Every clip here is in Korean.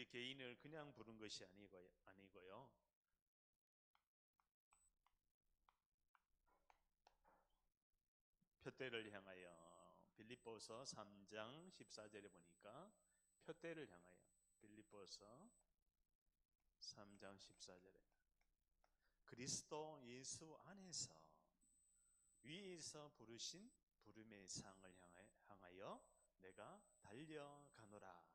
우리 개인을 그냥 부른 것이 아니고요. 표대를 향하여 빌립보서 3장 14절에 보니까 표대를 향하여 빌립보서 3장 14절에 그리스도 예수 안에서 위에서 부르신 부름의 상을 향하여 내가 달려가노라.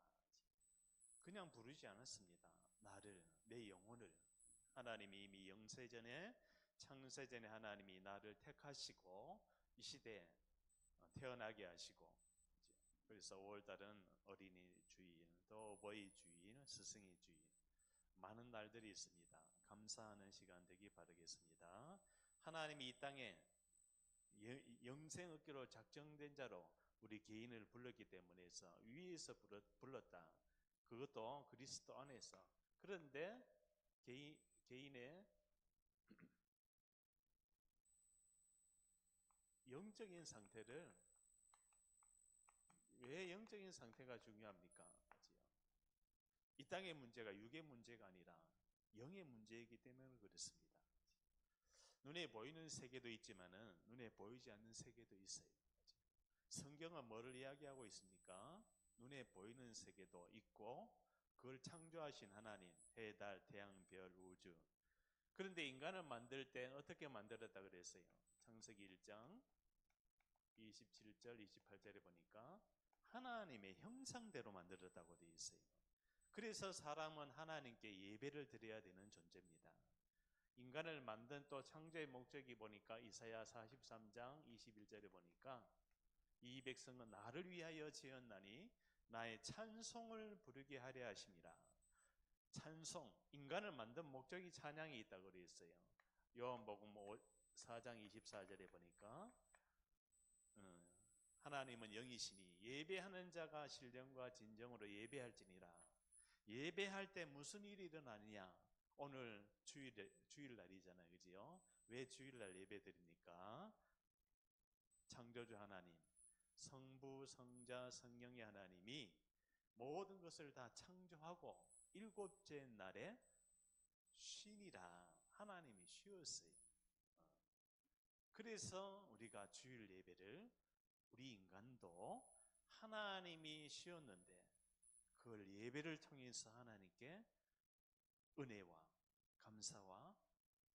그냥 부르지 않았습니다. 나를, 내 영혼을. 하나님이 이미 영세전에, 창세전에 하나님이 나를 택하시고 이 시대에 태어나게 하시고, 그래서 5월달은 어린이 주일, 또 어버이 주일, 스승의 주일, 많은 날들이 있습니다. 감사하는 시간 되기 바라겠습니다. 하나님이 이 땅에 영생업계로 작정된 자로 우리 개인을 불렀기 때문에 위에서 불렀다. 그것도 그리스도 안에서. 그런데 개인의 영적인 상태를, 왜 영적인 상태가 중요합니까? 이 땅의 문제가 육의 문제가 아니라 영의 문제이기 때문에 그렇습니다. 눈에 보이는 세계도 있지만은 눈에 보이지 않는 세계도 있어요. 성경은 뭐를 이야기하고 있습니까? 눈에 보이는 세계도 있고 그걸 창조하신 하나님, 해, 달, 태양, 별, 우주. 그런데 인간을 만들 때 어떻게 만들었다 그랬어요? 창세기 1장 27절, 28절에 보니까 하나님의 형상대로 만들었다고 되어 있어요. 그래서 사람은 하나님께 예배를 드려야 되는 존재입니다. 인간을 만든 또 창조의 목적이 보니까 이사야 43장 21절에 보니까 이 백성은 나를 위하여 지었나니 나의 찬송을 부르게 하려 하심이라. 찬송, 인간을 만든 목적이 찬양이 있다고 그랬어요. 요한복음 4장 24절에 보니까 하나님은 영이시니 예배하는 자가 신령과 진정으로 예배할지니라. 예배할 때 무슨 일이 일어나느냐? 오늘 주일날이잖아요. 그지요? 왜 주일날 예배 드립니까? 창조주 하나님, 성부, 성자, 성령의 하나님이 모든 것을 다 창조하고 일곱째 날에 쉬니라. 하나님이 쉬었어요. 그래서 우리가 주일 예배를, 우리 인간도 하나님이 쉬었는데 그걸 예배를 통해서 하나님께 은혜와 감사와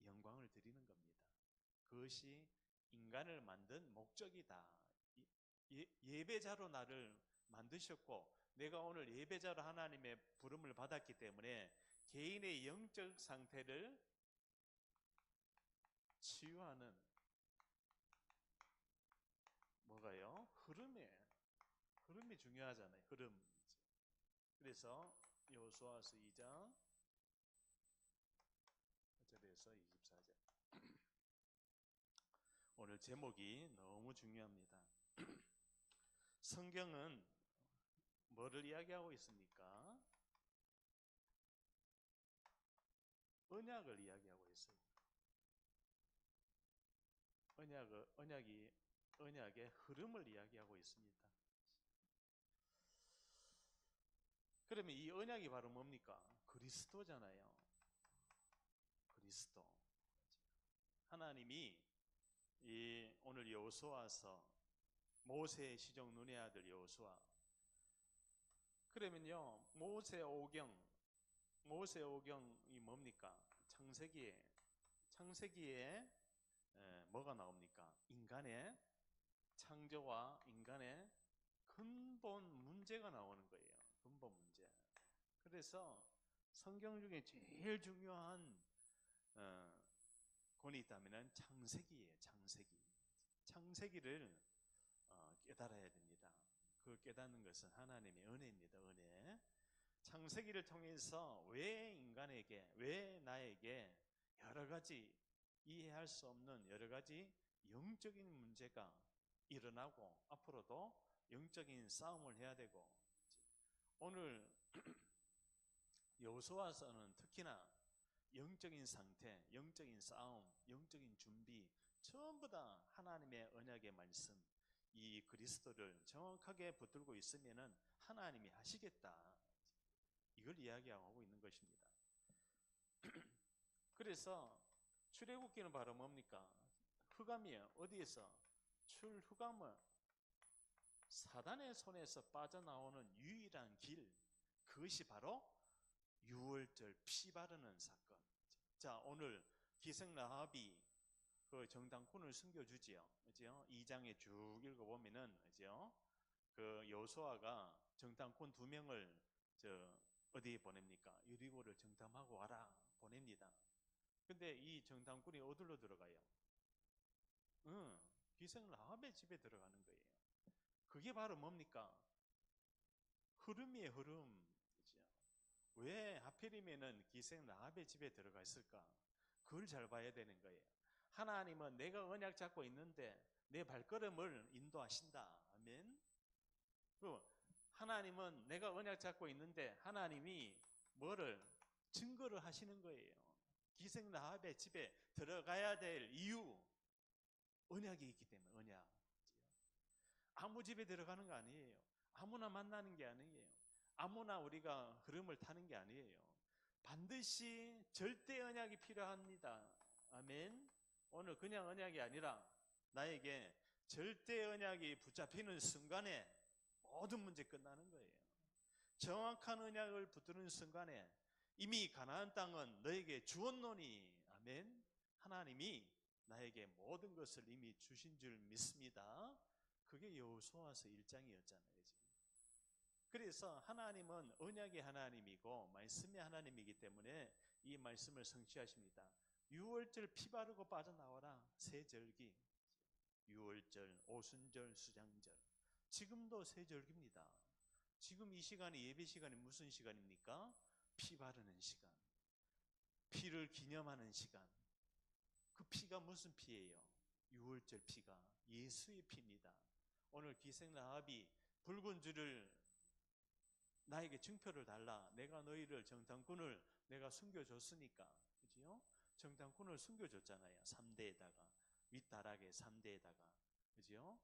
영광을 드리는 겁니다. 그것이 인간을 만든 목적이다. 예배자로 나를 만드셨고 내가 오늘 예배자로 하나님의 부름을 받았기 때문에 개인의 영적 상태를 치유하는 뭐가요? 흐름이 중요하잖아요. 흐름. 그래서 여호수아서 2장 1절에서 24절. 오늘 제목이 너무 중요합니다. 성경은 뭐를 이야기하고 있습니까? 언약을 이야기하고 있어요. 언약의 흐름을 이야기하고 있습니다. 그러면 이 언약이 바로 뭡니까? 그리스도잖아요. 그리스도. 하나님이 오늘 여호수아서 모세의 시종 눈의 아들 여호수아. 그러면요, 모세오경이 뭡니까? 창세기에 뭐가 나옵니까? 인간의 창조와 인간의 근본 문제가 나오는 거예요. 근본 문제. 그래서 성경 중에 제일 중요한 권이 있다면 창세기예요. 창세기를 깨달아야 됩니다. 그 깨닫는 것은 하나님의 은혜입니다. 은혜. 창세기를 통해서 왜 인간에게, 왜 나에게 여러 가지 이해할 수 없는 여러 가지 영적인 문제가 일어나고 앞으로도 영적인 싸움을 해야 되고, 오늘 여호수아서는 특히나 영적인 상태, 영적인 싸움, 영적인 준비 전부 다 하나님의 언약의 말씀, 이 그리스도를 정확하게 붙들고 있으면은 하나님이 하시겠다. 이걸 이야기하고 있는 것입니다. 그래서 출애굽기는 바로 뭡니까? 흑암이에요. 어디에서? 출흑암은 사단의 손에서 빠져나오는 유일한 길, 그것이 바로 유월절 피 바르는 사건. 자, 오늘 기생 라합이 그 정탐꾼을 숨겨주지요. 그죠? 2장에 쭉 읽어보면은, 그죠? 그 여호수아가 정탐꾼 2명을 어디에 보냅니까? 여리고를 정탐하고 와라 보냅니다. 근데 이 정탐꾼이 어디로 들어가요? 기생 라합의 집에 들어가는 거예요. 그게 바로 뭡니까? 흐름이에요, 흐름. 그죠? 왜 하필이면은 기생 라합의 집에 들어가 있을까? 그걸 잘 봐야 되는 거예요. 하나님은 내가 언약 잡고 있는데 내 발걸음을 인도하신다. 아멘. 하나님은 내가 언약 잡고 있는데 하나님이 뭐를 증거를 하시는 거예요. 기생 라합의 집에 들어가야 될 이유, 언약이 있기 때문에. 언약. 아무 집에 들어가는 거 아니에요. 아무나 만나는 게 아니에요. 아무나 우리가 흐름을 타는 게 아니에요. 반드시 절대 언약이 필요합니다. 아멘. 오늘 그냥 언약이 아니라 나에게 절대 언약이 붙잡히는 순간에 모든 문제 끝나는 거예요. 정확한 언약을 붙드는 순간에 이미 가나안 땅은 너에게 주었노니, 아멘. 하나님이 나에게 모든 것을 이미 주신 줄 믿습니다. 그게 여호수아서 1장이었잖아요. 그래서 하나님은 언약의 하나님이고 말씀의 하나님이기 때문에 이 말씀을 성취하십니다. 유월절 피 바르고 빠져나와라. 세절기, 유월절, 오순절, 수장절. 지금도 세절기입니다. 지금 이 시간이 예배 시간이 무슨 시간입니까? 피 바르는 시간, 피를 기념하는 시간. 그 피가 무슨 피예요? 유월절 피가 예수의 피입니다. 오늘 기생 라합이 붉은 줄을 나에게 증표를 달라. 내가 너희를 정탐꾼을 내가 숨겨줬으니까. 그지요? 정탐꾼을 숨겨줬잖아요. 3대에다가 윗다락에 3대에다가. 그지요?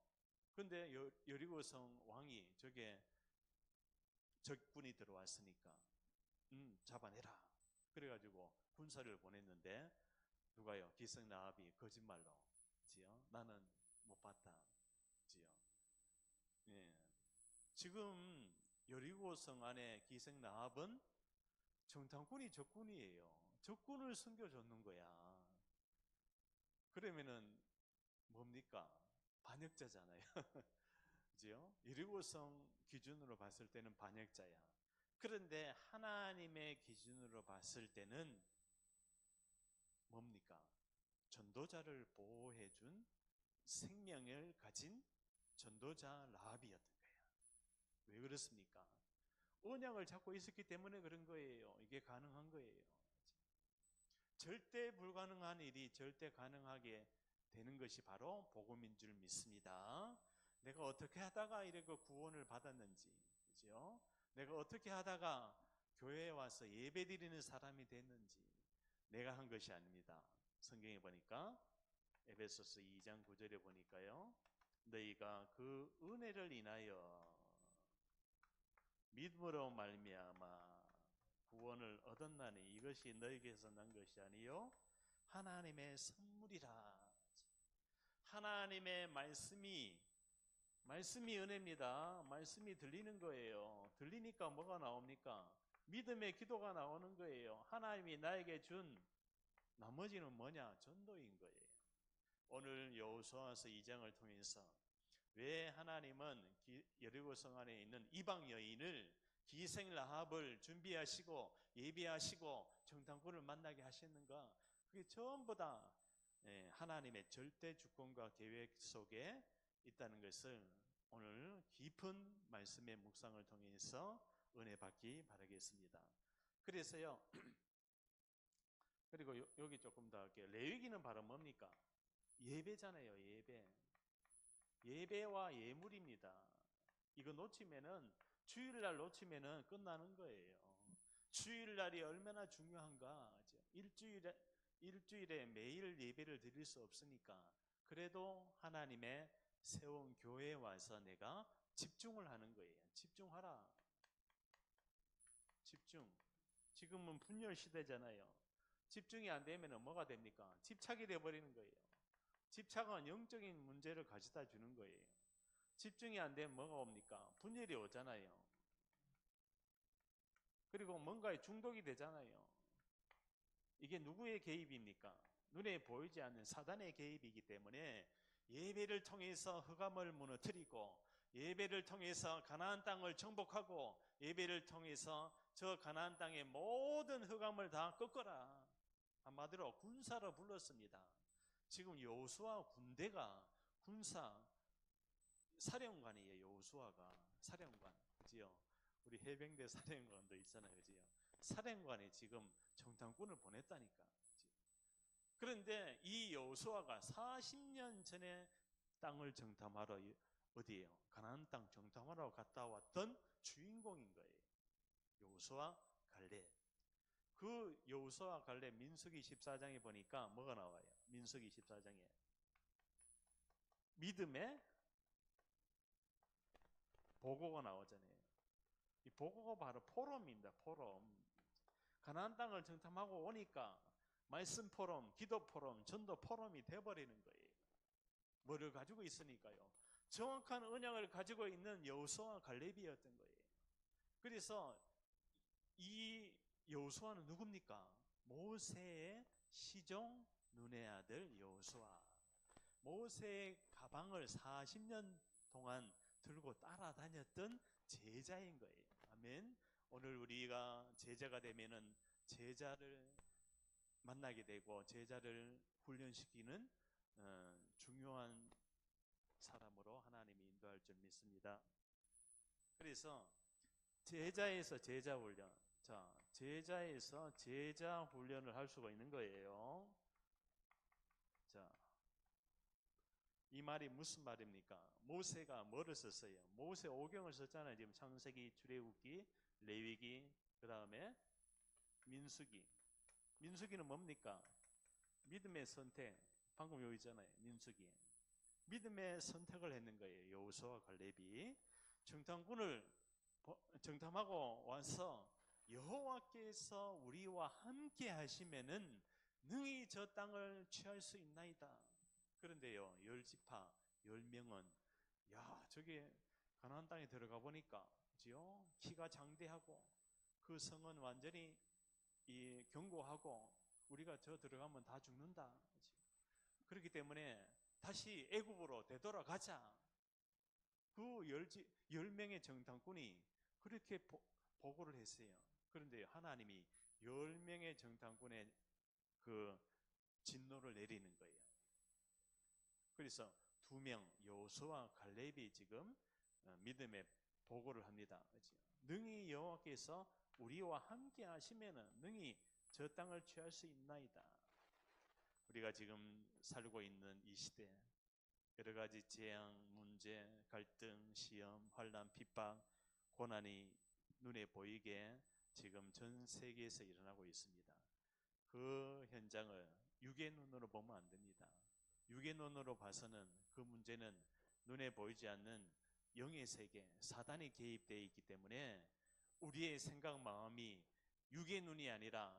근데 여리고성 왕이 저게 적군이 들어왔으니까 잡아내라. 그래가지고 군사를 보냈는데 누가요? 기생 라합이 거짓말로. 그지요? 나는 못 봤다. 그지요? 예. 지금 여리고성 안에 기생 라합은 정탐꾼이 적군이에요. 적군을 숨겨줬는 거야. 그러면은 뭡니까? 반역자잖아요. 그죠? 여리고성 기준으로 봤을 때는 반역자야. 그런데 하나님의 기준으로 봤을 때는 뭡니까? 전도자를 보호해준 생명을 가진 전도자 라합이었던 거예요. 왜 그렇습니까? 언약을 잡고 있었기 때문에 그런 거예요. 이게 가능한 거예요. 절대 불가능한 일이 절대 가능하게 되는 것이 바로 복음인 줄 믿습니다. 내가 어떻게 하다가 이렇게 구원을 받았는지, 그죠? 내가 어떻게 하다가 교회에 와서 예배 드리는 사람이 됐는지 내가 한 것이 아닙니다. 성경에 보니까 에베소서 2장 9절에 보니까요, 너희가 그 은혜를 인하여 믿음으로 말미암아 구원을 얻었나니 이것이 너희에게서 난 것이 아니요 하나님의 선물이라. 하나님의 말씀이 은혜입니다. 말씀이 들리는 거예요. 들리니까 뭐가 나옵니까? 믿음의 기도가 나오는 거예요. 하나님이 나에게 준 나머지는 뭐냐? 전도인 거예요. 오늘 여호수아서 2장을 통해서 왜 하나님은 여리고성 안에 있는 이방 여인을 기생 라합을 준비하시고 예비하시고 정탐꾼을 만나게 하시는가? 그게 전부 다 하나님의 절대 주권과 계획 속에 있다는 것을 오늘 깊은 말씀의 묵상을 통해서 은혜 받기 바라겠습니다. 그래서요. 그리고 여기 조금 더 할게요. 레위기는 바로 뭡니까? 예배잖아요. 예배와 예물입니다. 이거 놓치면은 주일날 놓치면은 끝나는 거예요. 주일날이 얼마나 중요한가. 일주일에 매일 예배를 드릴 수 없으니까 그래도 하나님의 세운 교회에 와서 내가 집중을 하는 거예요. 집중하라. 집중. 지금은 분열 시대잖아요. 집중이 안 되면 뭐가 됩니까? 집착이 돼버리는 거예요. 집착은 영적인 문제를 가져다 주는 거예요. 집중이 안 되면 뭐가 옵니까? 분열이 오잖아요. 그리고 뭔가에 중독이 되잖아요. 이게 누구의 개입입니까? 눈에 보이지 않는 사단의 개입이기 때문에 예배를 통해서 흑암을 무너뜨리고, 예배를 통해서 가나안 땅을 정복하고, 예배를 통해서 저 가나안 땅의 모든 흑암을 다 꺾어라. 한마디로 군사로 불렀습니다. 지금 여호수아 군대가 군사 사령관이에요. 여호수아가 사령관, 그지요? 우리 해병대 사령관도 있잖아요, 그지요? 사령관이 지금 정탐꾼을 보냈다니까. 그런데 이 여호수아가 40년 전에 땅을 정탐하러 어디예요? 가나안 땅 정탐하러 갔다 왔던 주인공인 거예요. 여호수아 갈렙. 그 여호수아 갈렙 민수기 14장에 보니까 뭐가 나와요? 민수기 14장에 믿음의 보고가 나오잖아요. 이 보고가 바로 포럼입니다. 포럼. 가나안 땅을 정탐하고 오니까 말씀 포럼, 기도 포럼, 전도 포럼이 돼버리는 거예요. 뭐를 가지고 있으니까요? 정확한 언약을 가지고 있는 여호수아 갈렙이었던 거예요. 그래서 이 여호수아는 누굽니까? 모세의 시종 눈의 아들 여호수아. 모세의 가방을 40년 동안 들고 따라다녔던 제자인 거예요. 아멘. 오늘 우리가 제자가 되면은 제자를 만나게 되고 제자를 훈련시키는 중요한 사람으로 하나님이 인도할 줄 믿습니다. 그래서 제자에서 제자 훈련, 자, 제자에서 제자 훈련을 할 수가 있는 거예요. 자, 이 말이 무슨 말입니까? 모세가 뭐를 썼어요? 모세 오경을 썼잖아요. 지금 창세기, 출애굽기, 레위기, 그 다음에 민수기. 민수기는 뭡니까? 믿음의 선택. 방금 여기 있잖아요. 민수기. 믿음의 선택을 했는 거예요. 여호수아와 갈렙이. 정탐꾼을 정탐하고 와서 여호와께서 우리와 함께 하시면은 능히 저 땅을 취할 수 있나이다. 그런데요, 10지파 10명은 야, 저게 가나안 땅에 들어가 보니까 그죠? 키가 장대하고 그 성은 완전히 이 견고하고 우리가 저 들어가면 다 죽는다. 그렇기 때문에 다시 애굽으로 되돌아가자. 그 10명의 정탐꾼이 그렇게 보고를 했어요. 그런데 하나님이 10명의 정탐꾼의 그 진노를 내리는 거예요. 그래서 2명 여호수아와 갈렙이 지금 믿음의 보고를 합니다. 능히 여호와께서 우리와 함께 하시면은 능히 저 땅을 취할 수 있나이다. 우리가 지금 살고 있는 이 시대 여러 가지 재앙, 문제, 갈등, 시험, 환난, 핍박, 고난이 눈에 보이게 지금 전 세계에서 일어나고 있습니다. 그 현장을 육의 눈으로 보면 안 됩니다. 육의 눈으로 봐서는 그 문제는 눈에 보이지 않는 영의 세계, 사단이 개입되어 있기 때문에 우리의 생각, 마음이 육의 눈이 아니라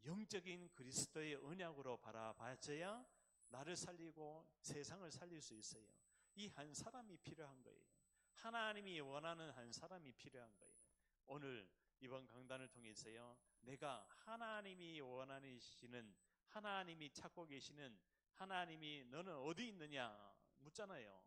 영적인 그리스도의 언약으로 바라봐져야 나를 살리고 세상을 살릴 수 있어요. 이 한 사람이 필요한 거예요. 하나님이 원하는 한 사람이 필요한 거예요. 오늘 이번 강단을 통해서요, 내가 하나님이 원하시는, 하나님이 찾고 계시는 하나님이 너는 어디 있느냐 묻잖아요.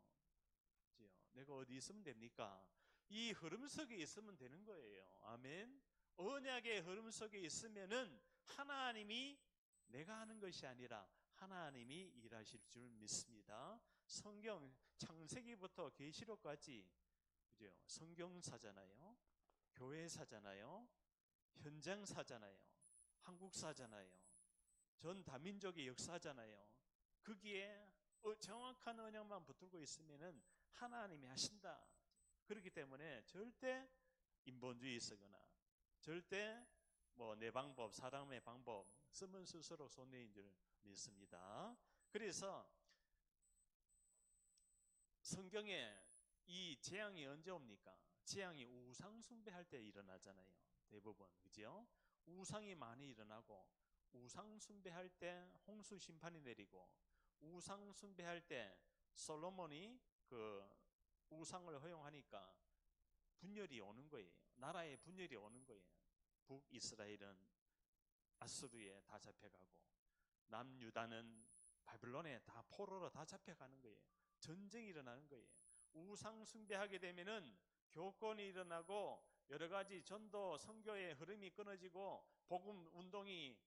내가 어디 있으면 됩니까? 이 흐름 속에 있으면 되는 거예요. 아멘. 언약의 흐름 속에 있으면은 하나님이 내가 하는 것이 아니라 하나님이 일하실 줄 믿습니다. 성경 창세기부터 계시록까지 그죠? 성경사잖아요. 교회사잖아요. 현장사잖아요. 한국사잖아요. 전 다민족의 역사잖아요. 거기에 정확한 언약만 붙들고 있으면은 하나님이 하신다. 그렇기 때문에 절대 인본주의 쓰거나 절대 뭐 내 방법, 사람의 방법 쓰면 스스로 손해인 줄 믿습니다. 그래서 성경에 이 재앙이 언제 옵니까? 재앙이 우상 숭배할 때 일어나잖아요. 대부분. 그죠? 우상이 많이 일어나고, 우상 숭배할 때 홍수 심판이 내리고, 우상 숭배할 때 솔로몬이 그 우상을 허용하니까 분열이 오는 거예요. 나라에 분열이 오는 거예요. 북이스라엘은 아수르에 다 잡혀가고, 남유다는 바빌론에 다 포로로 다 잡혀가는 거예요. 전쟁이 일어나는 거예요. 우상 숭배하게 되면은 교권이 일어나고 여러 가지 전도 선교의 흐름이 끊어지고 복음 운동이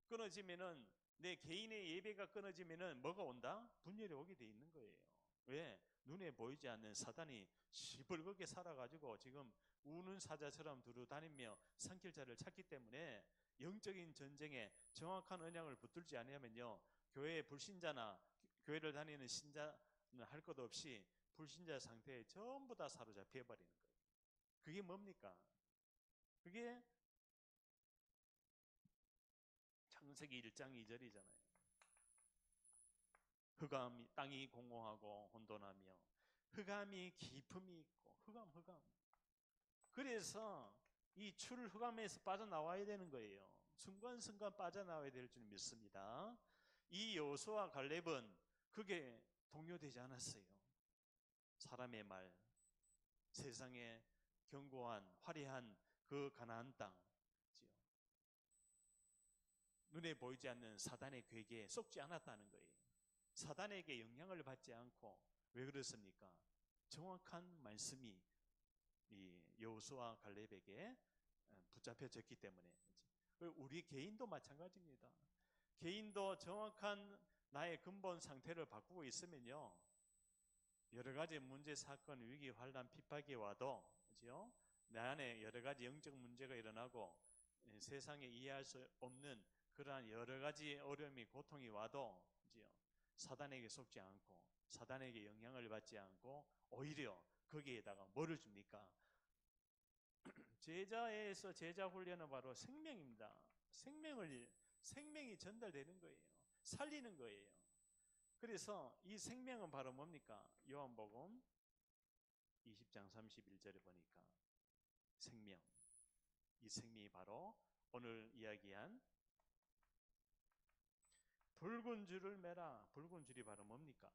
끊어지면은 내 개인의 예배가 끊어지면은 뭐가 온다? 분열이 오게 돼 있는 거예요. 왜? 눈에 보이지 않는 사단이 시벌겋게 살아가지고 지금 우는 사자처럼 두루다니며 산길자를 찾기 때문에 영적인 전쟁에 정확한 언약을 붙들지 않으면요, 교회의 불신자나 교회를 다니는 신자는 할 것 없이 불신자 상태에 전부 다 사로잡혀 버리는 거예요. 그게 뭡니까? 그게 창세기 1장 2절이잖아요. 흑암이 땅이 공허하고 혼돈하며 흑암이 깊음이 있고 흑암. 그래서 이 흑암에서 빠져나와야 되는 거예요. 순간순간 빠져나와야 될 줄 믿습니다. 이 여호수아 갈렙은 그게 동요되지 않았어요. 사람의 말, 세상의 견고한 화려한 그 가나안 땅, 눈에 보이지 않는 사단의 괴계에 속지 않았다는 거예요. 사단에게 영향을 받지 않고. 왜 그렇습니까? 정확한 말씀이 이 여호수아 갈렙에게 붙잡혀졌기 때문에. 우리 개인도 마찬가지입니다. 개인도 정확한 나의 근본 상태를 바꾸고 있으면요, 여러 가지 문제, 사건, 위기, 환란, 핍박이 와도, 그죠? 내 안에 여러 가지 영적 문제가 일어나고 세상에 이해할 수 없는 그러한 여러 가지 어려움이, 고통이 와도, 그죠? 사단에게 속지 않고 사단에게 영향을 받지 않고 오히려 거기에다가 뭐를 줍니까? 제자에서 제자 훈련은 바로 생명입니다. 생명이 전달되는 거예요. 살리는 거예요. 그래서 이 생명은 바로 뭡니까? 요한복음 20장 31절에 보니까 생명, 이 생명이 바로 오늘 이야기한 붉은 줄을 매라. 붉은 줄이 바로 뭡니까?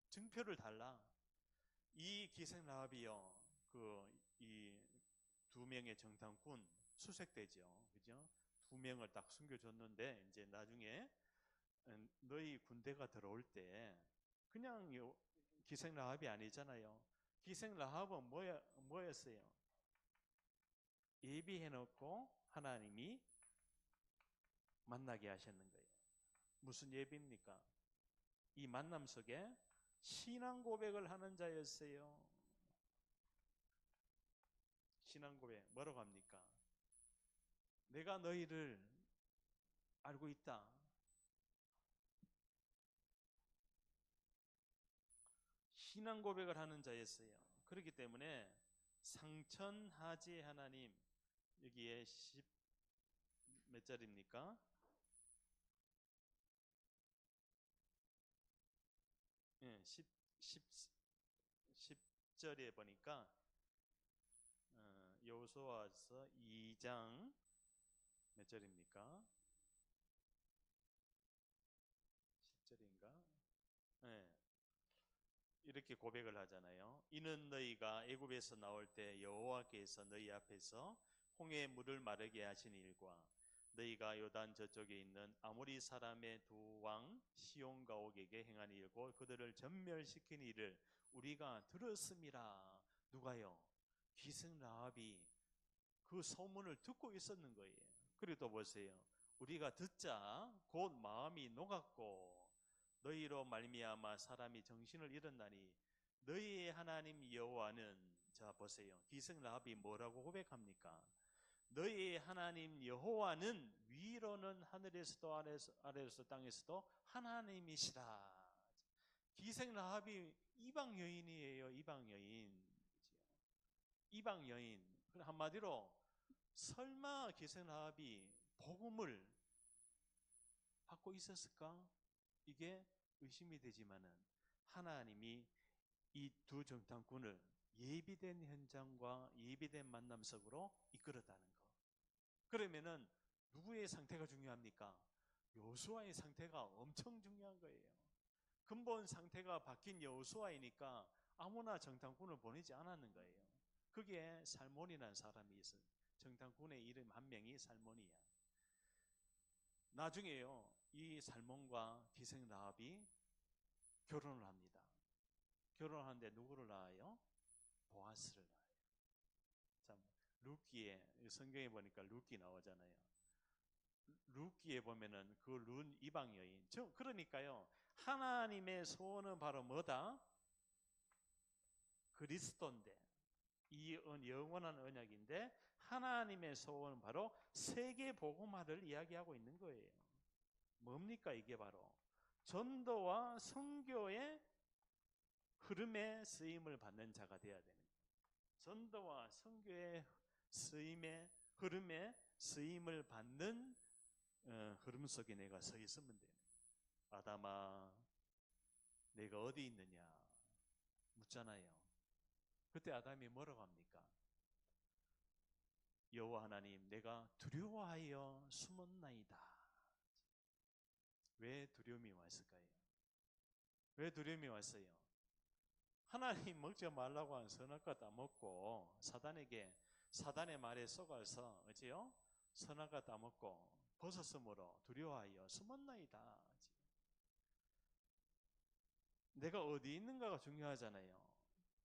증표를 달라. 이 기생 라합이요, 이 두 명의 정탐꾼 수색되죠. 그죠? 두 명을 딱 숨겨줬는데 이제 나중에 너희 군대가 들어올 때 그냥 기생 라합이 아니잖아요. 기생 라합은 뭐였어요? 예비해놓고 하나님이 만나게 하셨는 거예요. 무슨 예비입니까? 이 만남 속에 신앙 고백을 하는 자였어요. 신앙 고백 뭐라고 합니까? 내가 너희를 알고 있다. 신앙 고백을 하는 자였어요. 그렇기 때문에 상천하지 하나님, 여기에 10 몇 절입니까? 10절에 보니까 여호수아서 2장 몇 절입니까? 10절인가? 네. 이렇게 고백을 하잖아요. 이는 너희가 애굽에서 나올 때 여호와께서 너희 앞에서 홍해의 물을 마르게 하신 일과 너희가 요단 저쪽에 있는 아모리 사람의 두 왕 시온과 옥에게 행한 일고 그들을 전멸시킨 일을 우리가 들었습니다. 누가요? 기생 라합이 그 소문을 듣고 있었는 거예요. 그리고 또 보세요. 우리가 듣자 곧 마음이 녹았고 너희로 말미암아 사람이 정신을 잃었나니 너희의 하나님 여호와는, 자 보세요. 기생 라합이 뭐라고 고백합니까? 너희의 하나님 여호와는 위로는 하늘에서도 아래에서 땅에서도 하나님이시라. 기생 라합이 이방 여인이에요. 이방 여인. 이방 여인. 한마디로 설마 기생 라합이 복음을 받고 있었을까? 이게 의심이 되지만은 하나님이 이 두 정탐꾼을 예비된 현장과 예비된 만남 속으로 이끌었다는 거. 그러면은 누구의 상태가 중요합니까? 여호수아의 상태가 엄청 중요한 거예요. 근본 상태가 바뀐 여호수아이니까 아무나 정탐꾼을 보내지 않았는 거예요. 그게 살몬이라는 사람이 있어요. 정탐꾼의 이름 한 명이 살몬이야. 나중에요, 이 살몬과 기생 라합이 결혼을 합니다. 결혼하는데 누구를 낳아요? 보아스를 낳아요. 참, 룻기에, 성경에 보니까 룻기 나오잖아요. 룻기에 보면은 그 룬 이방 여인. 그러니까요, 하나님의 소원은 바로 뭐다? 그리스도인데, 이 영원한 언약인데, 하나님의 소원은 바로 세계 복음화를 이야기하고 있는 거예요. 뭡니까? 이게 바로 전도와 선교의 흐름에 쓰임을 받는 자가 되어야 되는 거예요. 전도와 선교의 쓰임의 흐름에 쓰임을 받는 흐름 속에 내가 서 있으면 되는 거예요. 아담아, 내가 어디 있느냐 묻잖아요. 그때 아담이 뭐라고 합니까? 여호와 하나님, 내가 두려워하여 숨었나이다. 왜 두려움이 왔을까요? 왜 두려움이 왔어요? 하나님 먹지 말라고 한 선악과 따먹고 사단의 말에 속아서 어찌요? 선악과 따먹고 벗었으므로 두려워하여 숨었나이다. 내가 어디 있는가가 중요하잖아요.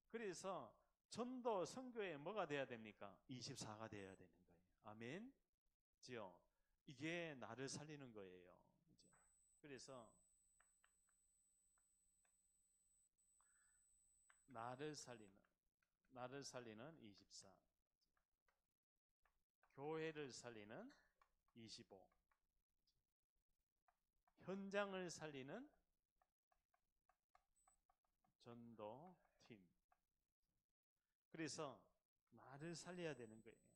그래서 전도 선교에 뭐가 돼야 됩니까? 24가 돼야 되는 거예요. 아멘. 지요. 이게 나를 살리는 거예요. 그래서 나를 살리는 24, 교회를 살리는 25, 현장을 살리는 전도팀. 그래서 나를 살려야 되는 거예요.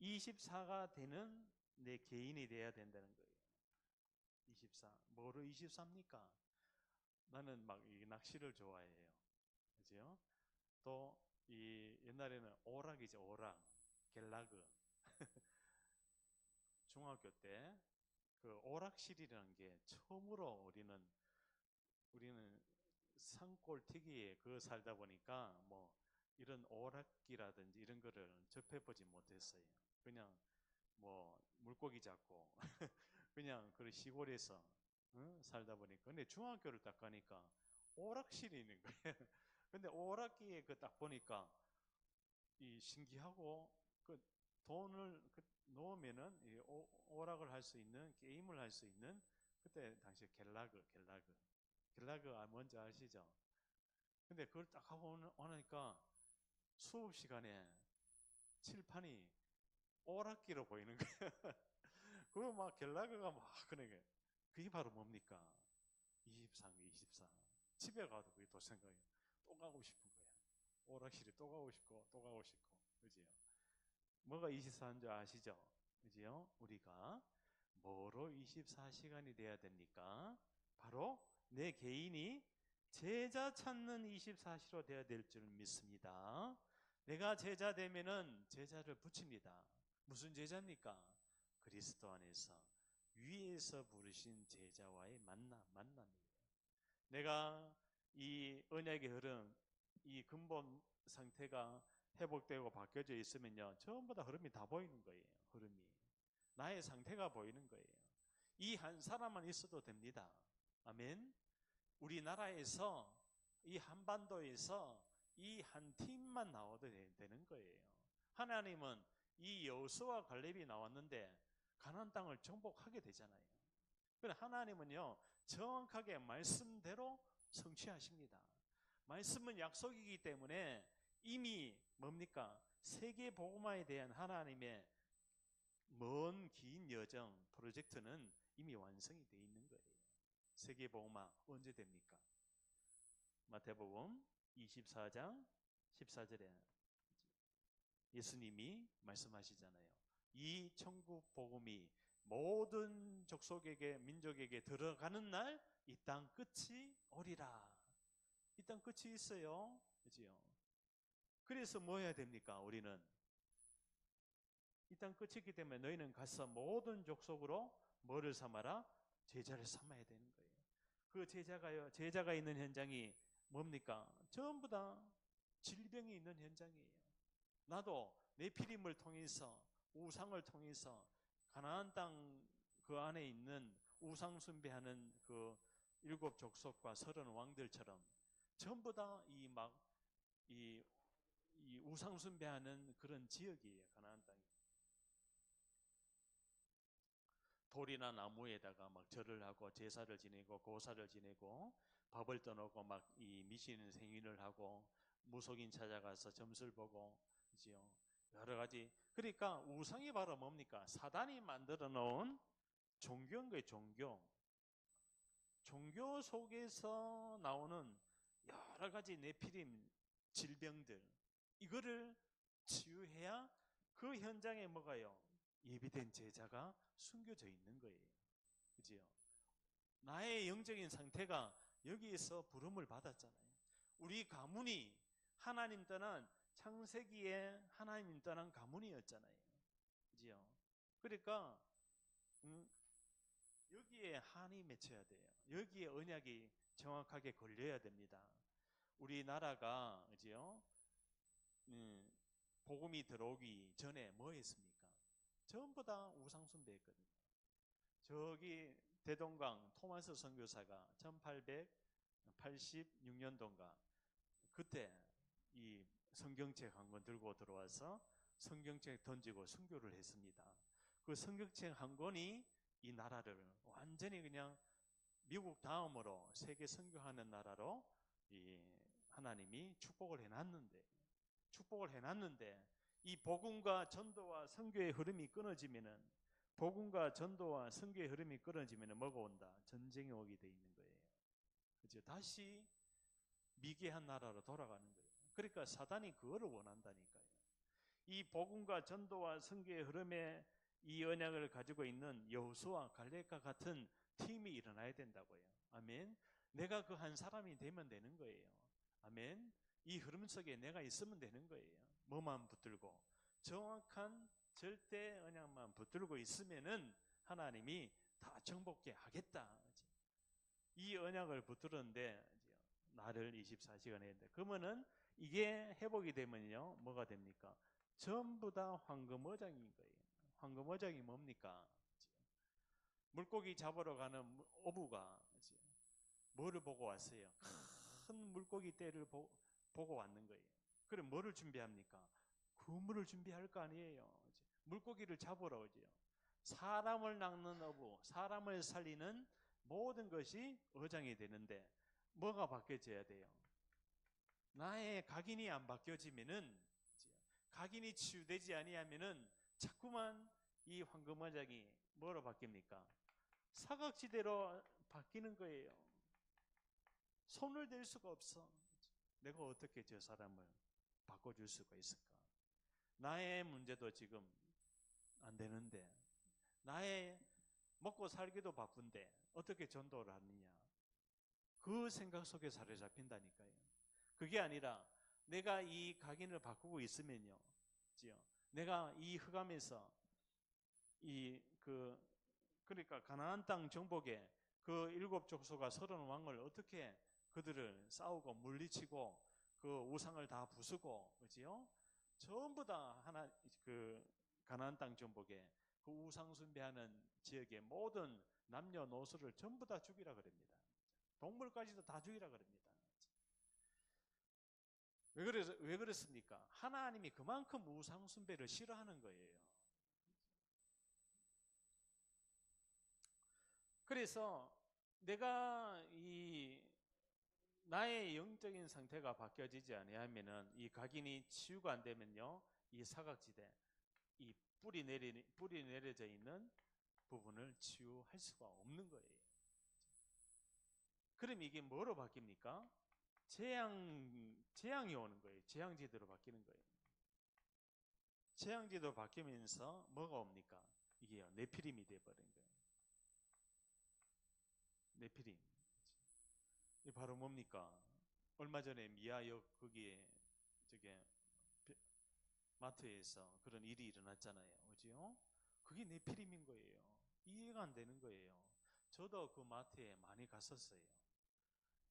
24가 되는 내 개인이 돼야 된다는 거예요. 24. 뭐로 24입니까? 나는 막 이 낚시를 좋아해요. 그죠? 또 이 옛날에는 오락이죠, 오락. 겔라그. 중학교 때 그 오락실이라는 게 처음으로 우리는 산골 특이에 그 살다 보니까 뭐 이런 오락기라든지 이런 거를 접해보지 못했어요. 그냥 뭐 물고기 잡고 그냥 그 시골에서 살다 보니까. 근데 중학교를 딱 가니까 오락실이 있는 거예요. 근데 오락기에 그 딱 보니까 이 신기하고 그 돈을 넣으면은 이 오락을 할 수 있는, 게임을 할 수 있는, 그때 당시에 겔라그 뭔지 아시죠? 근데 그걸 딱 하고 오니까 수업 시간에 칠판이 오락기로 보이는 거예요. 그거 막 겔라그가 막 그러게. 그게 바로 뭡니까? 23, 24. 집에 가도 그게 또 생각이 또 가고 싶은 거야. 오락실에 또 가고 싶고 또 가고 싶고. 그지요? 뭐가 24인 줄 아시죠? 그지요? 우리가 뭐로 24시간이 돼야 됩니까? 바로 내 개인이 제자 찾는 24시로 돼야 될 줄 믿습니다. 내가 제자 되면은 제자를 붙입니다. 무슨 제자입니까? 그리스도 안에서 위에서 부르신 제자와의 만남이에요. 내가 이 언약의 흐름, 이 근본 상태가 회복되고 바뀌어져 있으면요, 전부 다 흐름이 다 보이는 거예요. 흐름이 나의 상태가 보이는 거예요. 이 한 사람만 있어도 됩니다. 아멘. 우리나라에서 이 한반도에서 이 한 팀만 나와도 되는 거예요. 하나님은 이 여호수아 갈렙이 나왔는데 가나안 땅을 정복하게 되잖아요. 그래 하나님은요 정확하게 말씀대로 성취하십니다. 말씀은 약속이기 때문에 이미 뭡니까? 세계 복음화에 대한 하나님의 먼 긴 여정 프로젝트는 이미 완성이 되어 있는 거예요. 세계 복음화 언제 됩니까? 마태복음 24장 14절에 예수님이 말씀하시잖아요. 이 천국 복음이 모든 족속에게 민족에게 들어가는 날 이 땅 끝이 오리라. 이 땅 끝이 있어요. 그렇죠? 그래서 뭐 해야 됩니까? 우리는 이 땅 끝이기 때문에 너희는 가서 모든 족속으로 뭐를 삼아라? 제자를 삼아야 되는 거예요. 그 제자가 있는 현장이 뭡니까? 전부 다 질병이 있는 현장이에요. 나도 네피림을 통해서, 우상을 통해서 가나안 땅 그 안에 있는 우상 숭배하는 그 7족속과 30왕들처럼 전부 다 이 우상 숭배하는 그런 지역이에요. 가나안 땅이. 돌이나 나무에다가 막 절을 하고 제사를 지내고 고사를 지내고 밥을 떠놓고 막 이 미신 생인을 하고 무속인 찾아가서 점술 보고 그지요. 여러 가지. 그러니까 우상이 바로 뭡니까? 사단이 만들어 놓은 종교인 거예요. 종교 속에서 나오는 여러 가지 네피림 질병들, 이거를 치유해야 그 현장에 뭐가요? 예비된 제자가 숨겨져 있는 거예요. 그지요? 나의 영적인 상태가 여기에서 부름을 받았잖아요. 우리 가문이 하나님 떠난 창세기에 하나님 떠난 가문이었잖아요. 그지요? 그러니까 여기에 한이 맺혀야 돼요. 여기에 언약이 정확하게 걸려야 됩니다. 우리나라가 그지요? 복음이 들어오기 전에 뭐 했습니까? 전부 다 우상 숭배했거든요. 저기 대동강 토마스 선교사가 1886년도인가 그때 이 성경책 한 권 들고 들어와서 성경책 던지고 순교를 했습니다. 그 성경책 한 권이 이 나라를 완전히 그냥 미국 다음으로 세계 선교하는 나라로 이 하나님이 축복을 해놨는데 이 복음과 전도와 선교의 흐름이 끊어지면은 뭐가 온다? 전쟁이 오게 돼 있는 거예요. 그죠? 다시 미개한 나라로 돌아가는 거예요. 그러니까 사단이 그거를 원한다니까요. 이 복음과 전도와 선교의 흐름에 이 언약을 가지고 있는 여호수아, 갈렙과 같은 팀이 일어나야 된다고요. 아멘. 내가 그 한 사람이 되면 되는 거예요. 아멘. 이 흐름 속에 내가 있으면 되는 거예요. 뭐만 붙들고 정확한 절대 언약만 붙들고 있으면은 하나님이 다 정복케 하겠다. 이 언약을 붙들었는데 나를 24시간 해야 돼. 그러면은 이게 회복이 되면요 뭐가 됩니까? 전부 다 황금어장인 거예요. 황금어장이 뭡니까? 물고기 잡으러 가는 어부가 뭐를 보고 왔어요? 큰 물고기 떼를 보고 왔는 거예요. 그럼 뭐를 준비합니까? 그물을 준비할 거 아니에요. 물고기를 잡으러 오죠. 사람을 낚는 어부, 사람을 살리는 모든 것이 어장이 되는데 뭐가 바뀌어져야 돼요? 나의 각인이 안 바뀌어지면은, 각인이 치유되지 아니하면은 자꾸만 이 황금어장이 뭐로 바뀝니까? 사각지대로 바뀌는 거예요. 손을 댈 수가 없어. 내가 어떻게 저 사람을 바꿔줄 수가 있을까? 나의 문제도 지금 안 되는데, 나의 먹고 살기도 바쁜데 어떻게 전도를 하느냐? 그 생각 속에 사로잡힌다니까요. 그게 아니라 내가 이 각인을 바꾸고 있으면요, 내가 이 흑암에서 그러니까 가나안 땅 정복에 그 7족속과 30왕을 어떻게 그들을 싸우고 물리치고 그 우상을 다 부수고, 그지요? 전부 다 가나안 땅 정복에 그 우상 숭배하는 지역의 모든 남녀노소를 전부 다 죽이라 그럽니다. 동물까지도 다 죽이라 그럽니다. 왜 그랬습니까? 하나님이 그만큼 우상 숭배를 싫어하는 거예요. 그래서 내가 나의 영적인 상태가 바뀌어지지 아니하면은 이 각인이 치유가 안 되면요, 이 사각지대, 이 뿌리 내려져 있는 부분을 치유할 수가 없는 거예요. 그럼 이게 뭐로 바뀝니까? 재앙이 오는 거예요. 재앙지대로 바뀌는 거예요. 재앙지대로 바뀌면서 뭐가 옵니까? 이게요, 네피림이 돼버린 거예요. 네피림. 이 바로 뭡니까? 얼마 전에 미아역 거기에 마트에서 그런 일이 일어났잖아요. 그죠? 그게 네피림인 거예요. 이해가 안 되는 거예요. 저도 그 마트에 많이 갔었어요.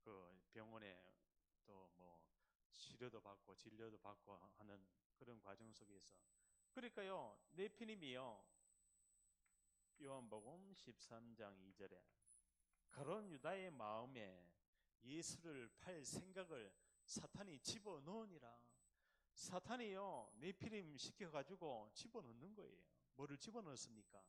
그 병원에 또 뭐 치료도 받고 진료도 받고 하는 그런 과정 속에서 그러니까요. 네피림이요. 요한복음 13장 2절에 가룟 유다의 마음에 예수를 팔 생각을 사탄이 집어넣으니라. 사탄이요 네피림 시켜가지고 집어넣는 거예요. 뭐를 집어넣습니까?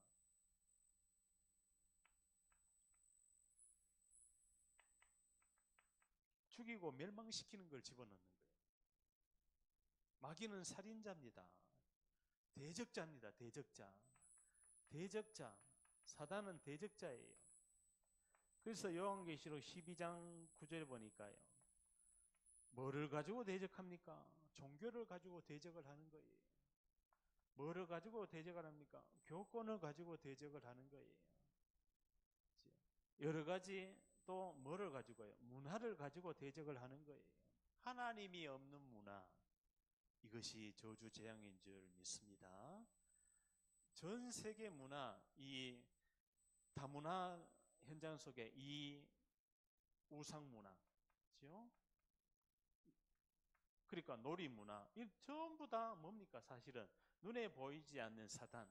죽이고 멸망시키는 걸 집어넣는 거예요. 마귀는 살인자입니다. 대적자입니다. 대적자. 대적자. 사단은 대적자예요. 그래서 요한계시록 12장 9절 보니까요. 뭐를 가지고 대적합니까? 종교를 가지고 대적을 하는 거예요. 뭐를 가지고 대적을 합니까? 교권을 가지고 대적을 하는 거예요. 여러 가지 또 뭐를 가지고요? 문화를 가지고 대적을 하는 거예요. 하나님이 없는 문화. 이것이 저주 재앙인 줄 믿습니다. 전 세계 문화, 이 다문화 현장 속에 이 우상 문화, 그죠? 그러니까 놀이 문화, 이 전부 다 뭡니까? 사실은 눈에 보이지 않는 사단.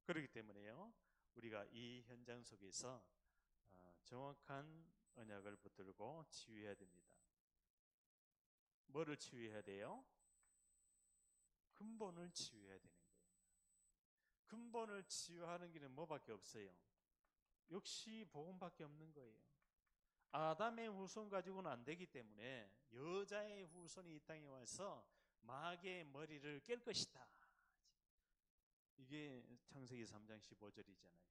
그렇기 때문에요, 우리가 이 현장 속에서 정확한 언약을 붙들고 치유해야 됩니다. 뭐를 치유해야 돼요? 근본을 치유해야 되는 거예요. 근본을 치유하는 길은 뭐밖에 없어요? 역시 복음밖에 없는 거예요. 아담의 후손 가지고는 안 되기 때문에 여자의 후손이 이 땅에 와서 마귀의 머리를 깰 것이다. 이게 창세기 3장 15절이잖아요.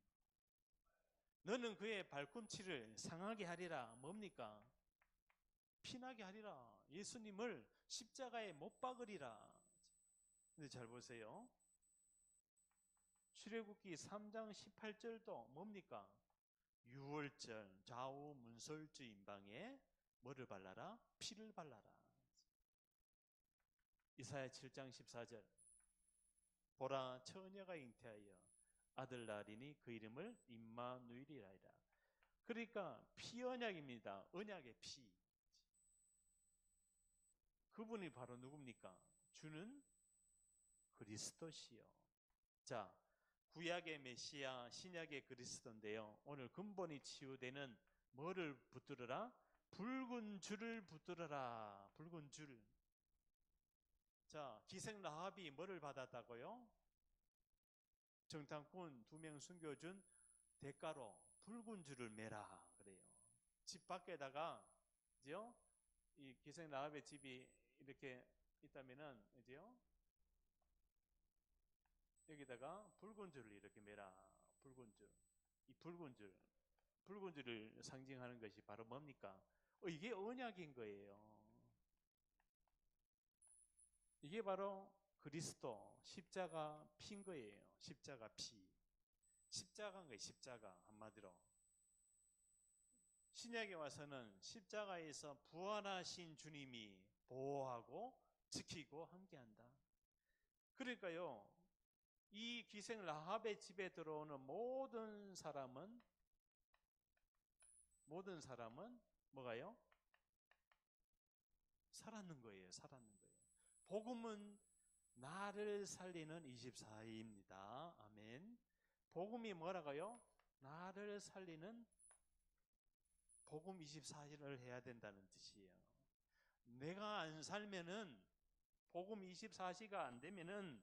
너는 그의 발꿈치를 상하게 하리라. 뭡니까? 피나게 하리라. 예수님을 십자가에 못 박으리라. 근데 잘 보세요. 출애굽기 3장 18절도 뭡니까? 유월절 좌우 문설주 임방에 뭐를 발라라? 피를 발라라. 이사야 7장 14절 보라 처녀가 잉태하여 아들 낳으리니 그 이름을 임마누엘이라. 그러니까 피 언약입니다. 언약의 피. 그분이 바로 누굽니까? 주는 그리스도시요. 자, 구약의 메시아, 신약의 그리스도인데요. 오늘 근본이 치유되는 뭐를 붙들어라? 붉은 줄을 붙들어라. 붉은 줄. 자, 기생 라합이 뭐를 받았다고요? 정탐꾼 2명 숨겨준 대가로 붉은 줄을 매라 그래요. 집 밖에다가 이제요, 이 기생 라합의 집이 이렇게 있다면은 이제요, 여기다가 붉은 줄을 이렇게 매라. 붉은 줄. 이 붉은 줄을 상징하는 것이 바로 뭡니까? 이게 언약인 거예요. 이게 바로 그리스도 십자가 피인 거예요. 십자가 피. 십자가인 거예요. 십자가 한마디로. 신약에 와서는 십자가에서 부활하신 주님이 보호하고 지키고 함께한다. 그러니까요, 이 기생 라합의 집에 들어오는 모든 사람은 뭐가요? 살았는 거예요. 살았는 거예요. 복음은 나를 살리는 24입니다. 아멘. 복음이 뭐라고요? 나를 살리는 복음 24를 해야 된다는 뜻이에요. 내가 안 살면은 복음 24시가 안 되면은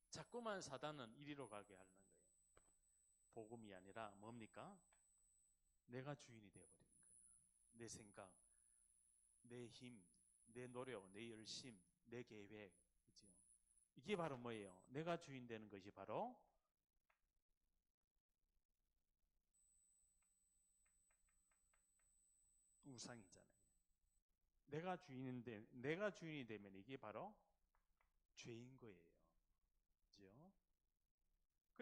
자꾸만 사단은 이리로 가게 하는 거예요. 복음이 아니라 뭡니까? 내가 주인이 되어버리는 거예요. 내 생각, 내 힘, 내 노력, 내 열심, 내 계획. 그죠? 이게 바로 뭐예요? 내가 주인 되는 것이 바로 우상이잖아요. 내가 주인이 되면 이게 바로 죄인 거예요. 그죠?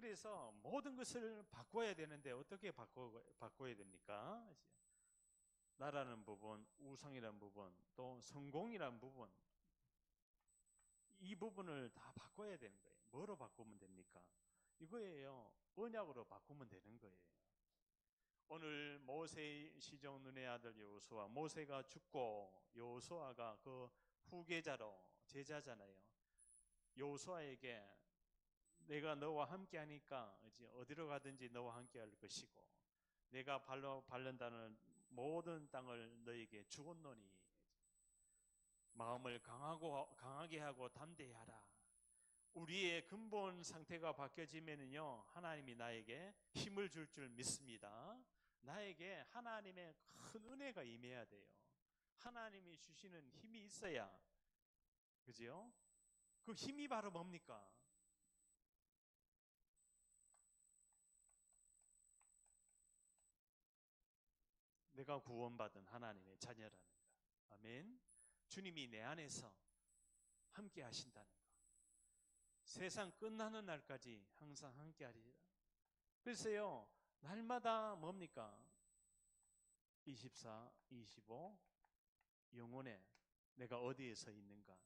그래서 모든 것을 바꿔야 되는데 어떻게 바꿔야 됩니까? 나라는 부분, 우상이라는 부분, 또 성공이라는 부분, 이 부분을 다 바꿔야 되는 거예요. 뭐로 바꾸면 됩니까? 이거예요. 언약으로 바꾸면 되는 거예요. 오늘 모세 시종 눈의 아들 여호수아, 모세가 죽고 여호수아가 그 후계자로 제자잖아요. 여호수아에게 내가 너와 함께 하니까 어디로 가든지 너와 함께 할 것이고 내가 발로 밟는다는 모든 땅을 너에게 주었노니 마음을 강하게 하고 담대하라. 우리의 근본 상태가 바뀌어지면요 하나님이 나에게 힘을 줄 줄 믿습니다. 나에게 하나님의 큰 은혜가 임해야 돼요. 하나님이 주시는 힘이 있어야, 그죠? 그 힘이 바로 뭡니까? 내가 구원받은 하나님의 자녀라는 것. 아멘. 주님이 내 안에서 함께 하신다는 것. 세상 끝나는 날까지 항상 함께 하리라. 그래서요, 날마다 뭡니까? 24, 25, 영혼에 내가 어디에 서 있는가?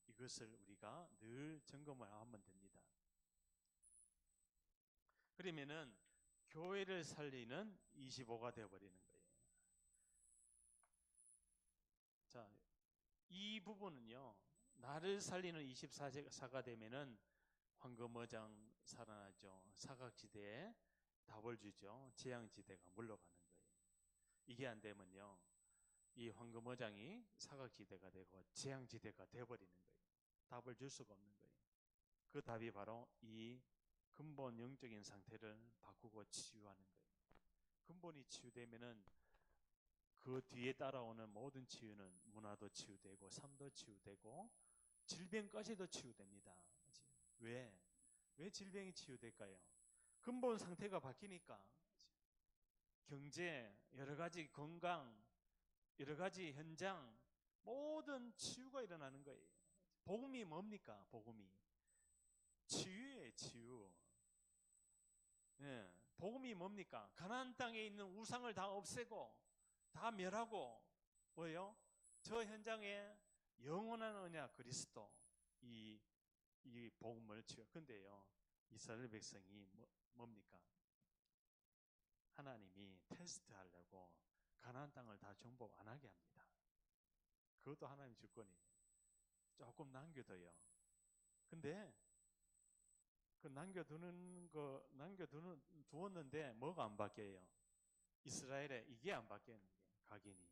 이것을 우리가 늘 점검을 하면 됩니다. 그러면은 교회를 살리는 25가 되어버리는 거예요. 자, 이 부분은요, 나를 살리는 24가 되면은 황금어장 살아나죠. 사각지대에 답을 주죠. 재앙지대가 물러가는 거예요. 이게 안 되면요, 이 황금어장이 사각지대가 되고 재앙지대가 되어버리는 거예요. 답을 줄 수가 없는 거예요. 그 답이 바로 이 근본 영적인 상태를 바꾸고 치유하는 거예요. 근본이 치유되면은 그 뒤에 따라오는 모든 치유는 문화도 치유되고 삶도 치유되고 질병까지도 치유됩니다. 왜? 왜 질병이 치유될까요? 근본 상태가 바뀌니까 경제, 여러 가지 건강, 여러 가지 현장 모든 치유가 일어나는 거예요. 복음이 뭡니까? 복음이 치유예요. 치유. 예, 복음이 뭡니까? 가나안 땅에 있는 우상을 다 없애고 다 멸하고 뭐예요? 저 현장에 영원한 언약 그리스도 이 복음을 치유. 근데요, 이스라엘 백성이 뭡니까? 하나님이 테스트하려고 가나안 땅을 다 정복 안 하게 합니다. 그것도 하나님 주권이에요. 조금 남겨둬요. 근데 그 두었는데 뭐가 안 바뀌어요? 이스라엘에 이게 안 바뀌는 게 각인이.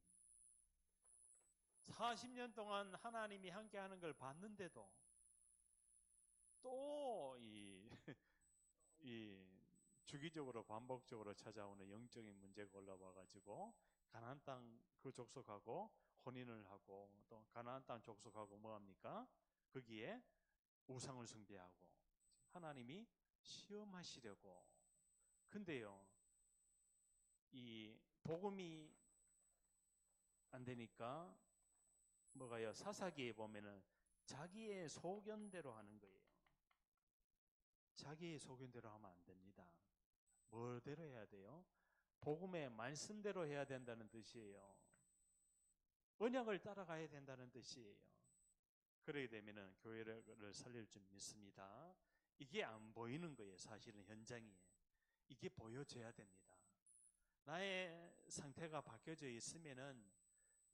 40년 동안 하나님이 함께 하는 걸 봤는데도 또 이 주기적으로 반복적으로 찾아오는 영적인 문제가 올라와 가지고 가나안 땅 그 족속하고 혼인을 하고 또 가나안 땅 족속하고 뭐 합니까? 거기에 우상을 숭배하고 하나님이 시험하시려고. 근데요, 이 복음이 안 되니까 뭐가요? 사사기에 보면은 자기의 소견대로 하는 거예요. 자기의 소견대로 하면 안 됩니다. 뭐대로 해야 돼요? 복음의 말씀대로 해야 된다는 뜻이에요. 언약을 따라가야 된다는 뜻이에요. 그러게 되면은 교회를 살릴 줄 믿습니다. 이게 안 보이는 거예요. 사실은 현장에. 이게 보여져야 됩니다. 나의 상태가 바뀌어져 있으면은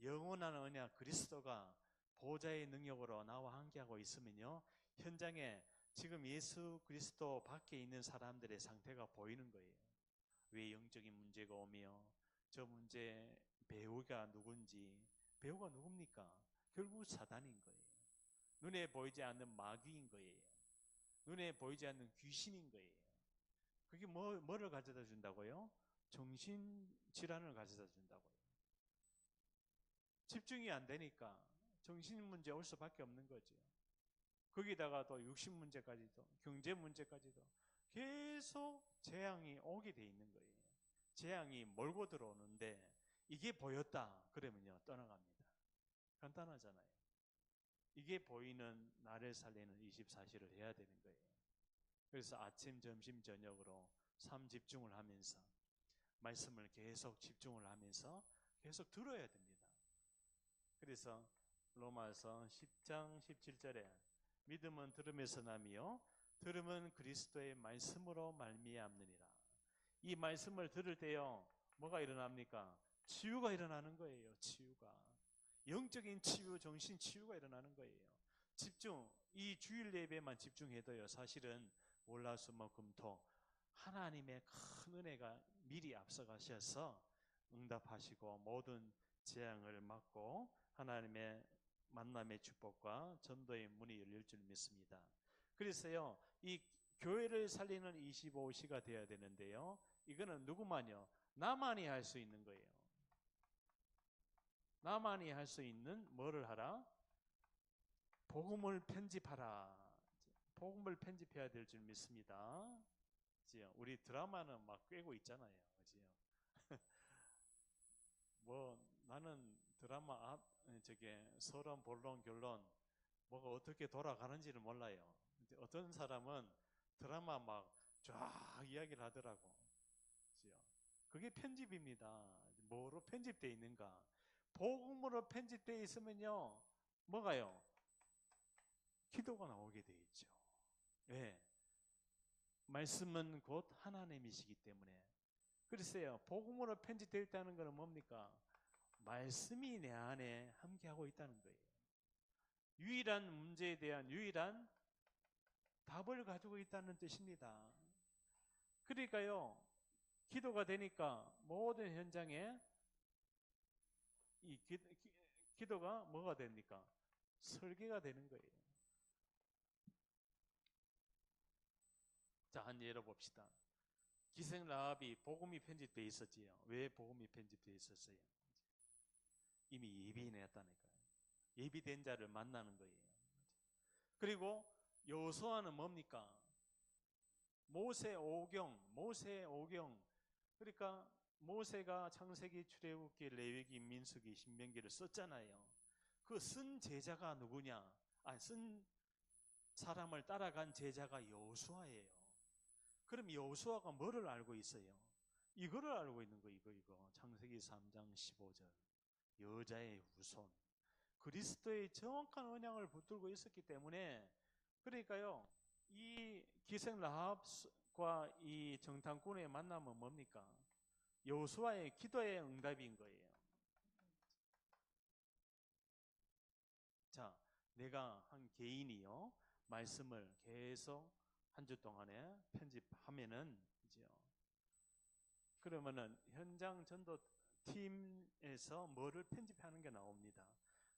영원한 언약 그리스도가 보좌의 능력으로 나와 함께하고 있으면요, 현장에 지금 예수 그리스도 밖에 있는 사람들의 상태가 보이는 거예요. 왜 영적인 문제가 오며 저 문제 배우가 누군지. 배우가 누굽니까? 결국 사단인 거예요. 눈에 보이지 않는 마귀인 거예요. 눈에 보이지 않는 귀신인 거예요. 그게 뭐를 가져다 준다고요? 정신질환을 가져다 준다고요. 집중이 안 되니까 정신 문제 올 수밖에 없는 거죠. 거기다가 또 육신 문제까지도, 경제 문제까지도 계속 재앙이 오게 돼 있는 거예요. 재앙이 몰고 들어오는데 이게 보였다 그러면요, 떠나갑니다. 간단하잖아요. 이게 보이는 나를 살리는 24시를 해야 되는 거예요. 그래서 아침, 점심, 저녁으로 삶 집중을 하면서 말씀을 계속 집중을 하면서 계속 들어야 됩니다. 그래서 로마서 10장 17절에 믿음은 들음에서 나며 들음은 그리스도의 말씀으로 말미암느니라. 이 말씀을 들을 때요, 뭐가 일어납니까? 치유가 일어나는 거예요. 치유가. 영적인 치유, 정신 치유가 일어나는 거예요. 집중, 이 주일 예배만 집중해도요, 사실은 월화수목금토 하나님의 큰 은혜가 미리 앞서가셔서 응답하시고 모든 재앙을 막고 하나님의 만남의 축복과 전도의 문이 열릴 줄 믿습니다. 그래서요, 이 교회를 살리는 25시가 되어야 되는데요, 이거는 누구만요? 나만이 할 수 있는 거예요. 나만이 할 수 있는 뭐를 하라? 복음을 편집하라. 복음을 편집해야 될 줄 믿습니다. 우리 드라마는 막 꿰고 있잖아요. 뭐 나는 드라마 서론, 본론, 결론 뭐가 어떻게 돌아가는지를 몰라요. 어떤 사람은 드라마 막 쫙 이야기를 하더라고. 그게 편집입니다. 뭐로 편집되어 있는가? 복음으로 편집되어 있으면요, 뭐가요? 기도가 나오게 되어 있죠. 왜? 말씀은 곧 하나님이시기 때문에. 글쎄요, 복음으로 편집되어 있다는 것은 뭡니까? 말씀이 내 안에 함께하고 있다는 거예요. 유일한 문제에 대한 유일한 답을 가지고 있다는 뜻입니다. 그러니까요, 기도가 되니까 모든 현장에 이 기도가 뭐가 됩니까? 설계가 되는 거예요. 자, 한 예로 봅시다. 기생 라합이 복음이 편집되어 있었지요. 왜 복음이 편집되어 있었어요? 이미 예비해놨다니까요. 예비된 자를 만나는 거예요. 그리고 여호수아는 뭡니까? 모세 오경. 그러니까 모세가 창세기, 출애굽기, 레위기, 민수기, 신명기를 썼잖아요. 그 쓴 제자가 누구냐? 쓴 사람을 따라간 제자가 여호수아예요. 그럼 여호수아가 뭐를 알고 있어요? 이거를 알고 있는 거, 이거. 창세기 3장 15절. 여자의 후손. 그리스도의 정확한 언약을 붙들고 있었기 때문에, 그러니까요, 이 기생 라합과 이 정탐꾼의 만남은 뭡니까? 여호수아의 기도의 응답인 거예요. 자, 내가 한 개인이요, 말씀을 계속 한 주 동안에 편집하면은, 그러면은 현장 전도 팀에서 뭐를 편집하는 게 나옵니다.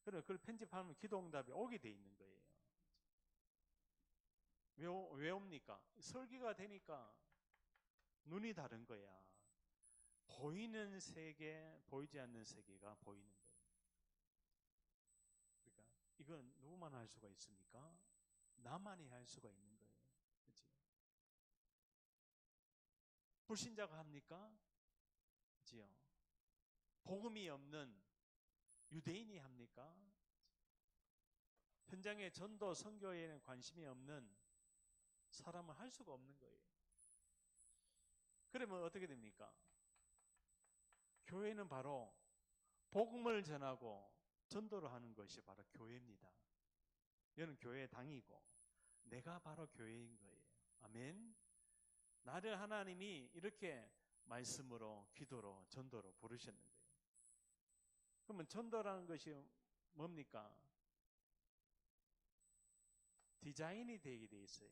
그럼 그걸 편집하면 기도 응답이 오게 돼 있는 거예요. 왜 옵니까? 설계가 되니까 눈이 다른 거야. 보이는 세계, 보이지 않는 세계가 보이는 거예요. 그러니까 이건 누구만 할 수가 있습니까? 나만이 할 수가 있는 거예요. 그렇지? 불신자가 합니까? 그렇지요? 복음이 없는 유대인이 합니까? 현장의 전도, 선교에는 관심이 없는 사람은 할 수가 없는 거예요. 그러면 어떻게 됩니까? 교회는 바로 복음을 전하고 전도를 하는 것이 바로 교회입니다. 여는 교회의 당이고 내가 바로 교회인 거예요. 아멘. 나를 하나님이 이렇게 말씀으로, 기도로, 전도로 부르셨는 거예요. 그러면 전도라는 것이 뭡니까? 디자인이 되게 돼 있어요.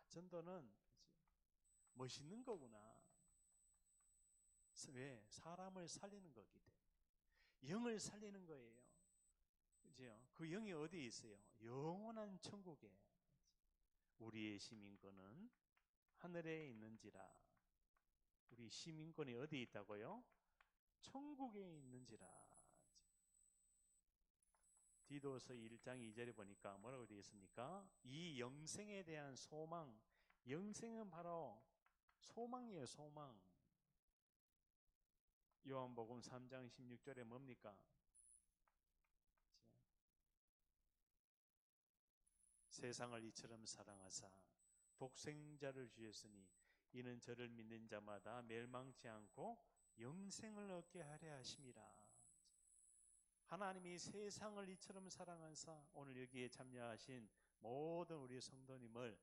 전도는 멋있는 거구나. 왜? 사람을 살리는 거기 때문에. 영을 살리는 거예요. 그죠? 그 영이 어디에 있어요? 영원한 천국에. 우리의 시민권은 하늘에 있는지라. 우리 시민권이 어디에 있다고요? 천국에 있는지라. 디도서 1장 2절에 보니까 뭐라고 되어 있습니까? 이 영생에 대한 소망. 영생은 바로 소망이에요, 소망. 요한복음 3장 16절에 뭡니까? 세상을 이처럼 사랑하사 독생자를 주셨으니 이는 저를 믿는 자마다 멸망치 않고 영생을 얻게 하려 하심이라. 하나님이 세상을 이처럼 사랑하사 오늘 여기에 참여하신 모든 우리 성도님을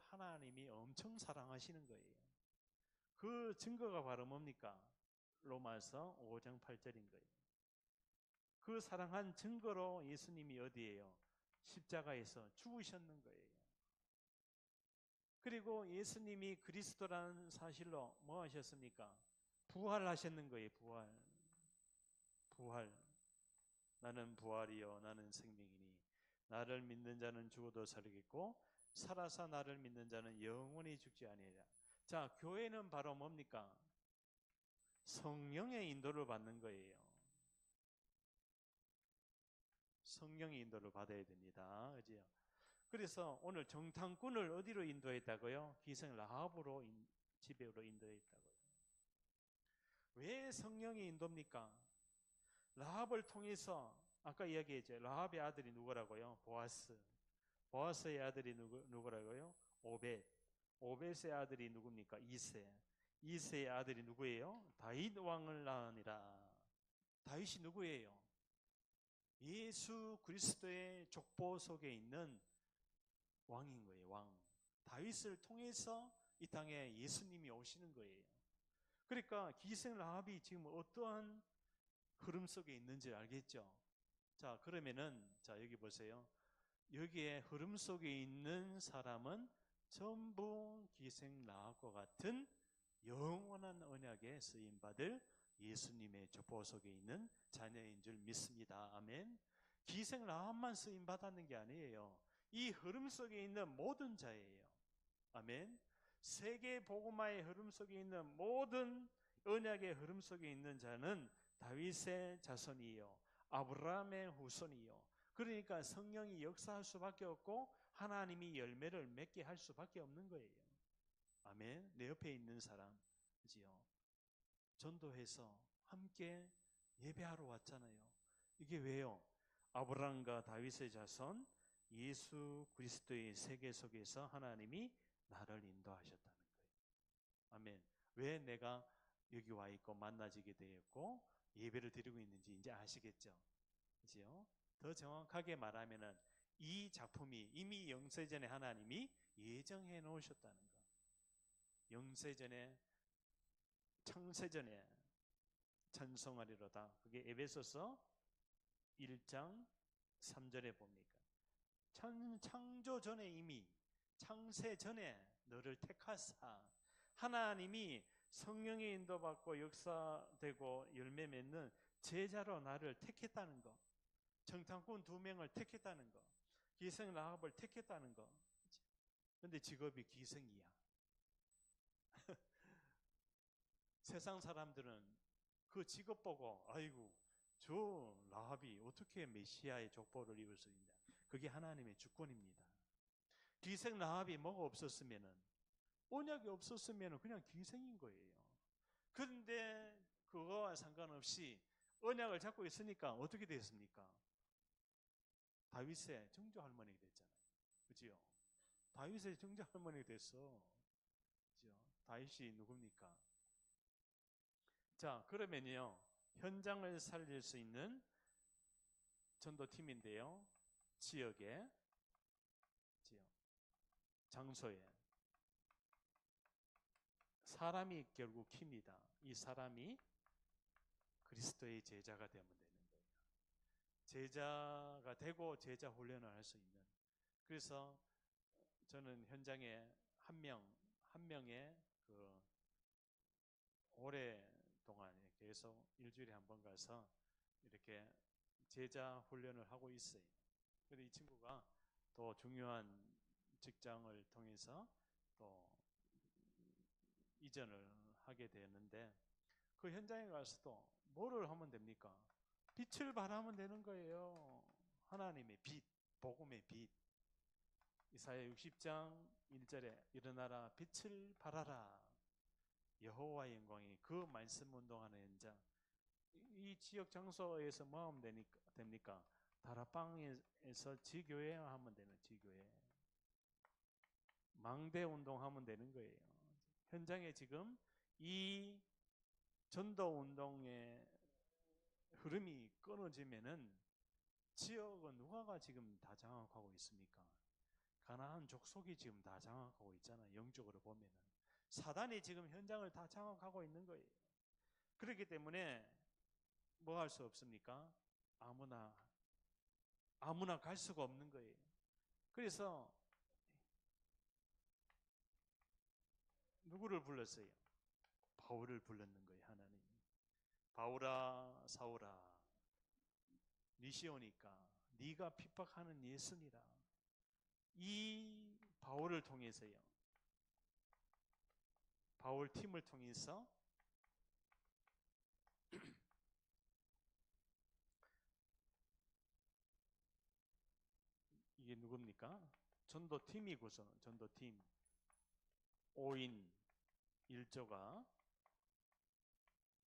하나님이 엄청 사랑하시는 거예요. 그 증거가 바로 뭡니까? 로마서 5장 8절인 거예요. 그 사랑한 증거로 예수님이 어디에요? 십자가에서 죽으셨는 거예요. 그리고 예수님이 그리스도라는 사실로 뭐 하셨습니까? 부활하셨는 거예요. 부활. 나는 부활이요 나는 생명이니 나를 믿는 자는 죽어도 살겠고 살아서 나를 믿는 자는 영원히 죽지 아니하리라. 자, 교회는 바로 뭡니까? 성령의 인도를 받는 거예요. 성령의 인도를 받아야 됩니다. 그죠? 그래서 오늘 정탐꾼을 어디로 인도했다고요? 기생 라합으로 집으로 인도했다고요. 왜 성령의 인도입니까? 라합을 통해서 아까 이야기했죠. 라합의 아들이 누구라고요? 보아스. 보아스의 아들이 누구라고요? 오벳. 오벳의 아들이 누굽니까? 이세. 이세의 아들이 누구예요? 다윗 왕을 낳으니라. 다윗이 누구예요? 예수 그리스도의 족보 속에 있는 왕인 거예요. 왕. 다윗을 통해서 이 땅에 예수님이 오시는 거예요. 그러니까 기생 라합이 지금 어떠한 흐름 속에 있는지 알겠죠? 자, 그러면은 자, 여기 보세요. 여기에 흐름 속에 있는 사람은 전부 기생 라합과 같은 영원한 언약에 쓰임 받을 예수님의 족보 속에 있는 자녀인 줄 믿습니다. 아멘. 기생 라합만 쓰임 받았는 게 아니에요. 이 흐름 속에 있는 모든 자예요. 아멘. 세계 복음화의 흐름 속에 있는 모든 언약의 흐름 속에 있는 자는 다윗의 자손이요 아브라함의 후손이요. 그러니까 성령이 역사할 수밖에 없고 하나님이 열매를 맺게 할 수밖에 없는 거예요. 아멘. 내 옆에 있는 사람 지요 전도해서 함께 예배하러 왔잖아요. 이게 왜요? 아브라함과 다윗의 자손 예수 그리스도의 세계 속에서 하나님이 나를 인도하셨다는 거예요. 아멘. 왜 내가 여기 와 있고 만나지게 되었고 예배를 드리고 있는지 이제 아시겠죠? 그죠? 더 정확하게 말하면은 이 작품이 이미 영세전에 하나님이 예정해 놓으셨다는 거. 영세전에 창세전에 찬송하리로다. 그게 에베소서 1장 3절에 봅니까? 창조 전에 이미 창세 전에 너를 택하사 하나님이 성령의 인도받고 역사되고 열매 맺는 제자로 나를 택했다는 거. 정탐꾼 2명을 택했다는 거. 기생 라합을 택했다는 거. 그런데 직업이 기생이야. 세상 사람들은 그 직업 보고 아이고 저 라합이 어떻게 메시아의 족보를 이룰 수 있냐. 그게 하나님의 주권입니다. 기생 라합이 뭐가 없었으면은 언약이 없었으면 그냥 기생인 거예요. 그런데 그거와 상관없이 언약을 잡고 있으니까 어떻게 됐습니까? 다윗의 정조 할머니가 됐잖아요. 그죠? 다윗의 정조 할머니가 됐어. 그죠? 다윗이 누굽니까? 자, 그러면요. 현장을 살릴 수 있는 전도팀인데요. 지역, 장소에 사람이 결국 킵니다. 이 사람이 그리스도의 제자가 되면 되는 거예요. 제자가 되고 제자 훈련을 할 수 있는. 그래서 저는 현장에 한 명의 그 오랫동안 계속 일주일에 한 번 가서 이렇게 제자 훈련을 하고 있어요. 그런데 이 친구가 또 중요한 직장을 통해서 또 이전을 하게 되었는데 그 현장에 가서도 뭐를 하면 됩니까? 빛을 발하면 되는 거예요. 하나님의 빛, 복음의 빛. 이사야 60장 1절에 일어나라 빛을 발하라 여호와의 영광이 그 말씀 운동하는 현장. 이 지역 장소에서 뭐 하면 됩니까? 다락방에서 지교회 하면 되는 지교회. 망대 운동하면 되는 거예요. 현장에 지금 이 전도 운동의 흐름이 끊어지면은 지역은 누가가 지금 다 장악하고 있습니까? 가나안 족속이 지금 다 장악하고 있잖아요. 영적으로 보면은 사단이 지금 현장을 다 장악하고 있는 거예요. 그렇기 때문에 뭐 할 수 없습니까? 아무나 갈 수가 없는 거예요. 그래서 누구를 불렀어요? 바울을 불렀는 거예요. 하나님이. 바울아 사울아 니시오니까 네가 핍박하는 예수니라. 이 바울을 통해서요. 바울 팀을 통해서 이게 누굽니까? 전도팀이 구성, 전도팀 5인 1조가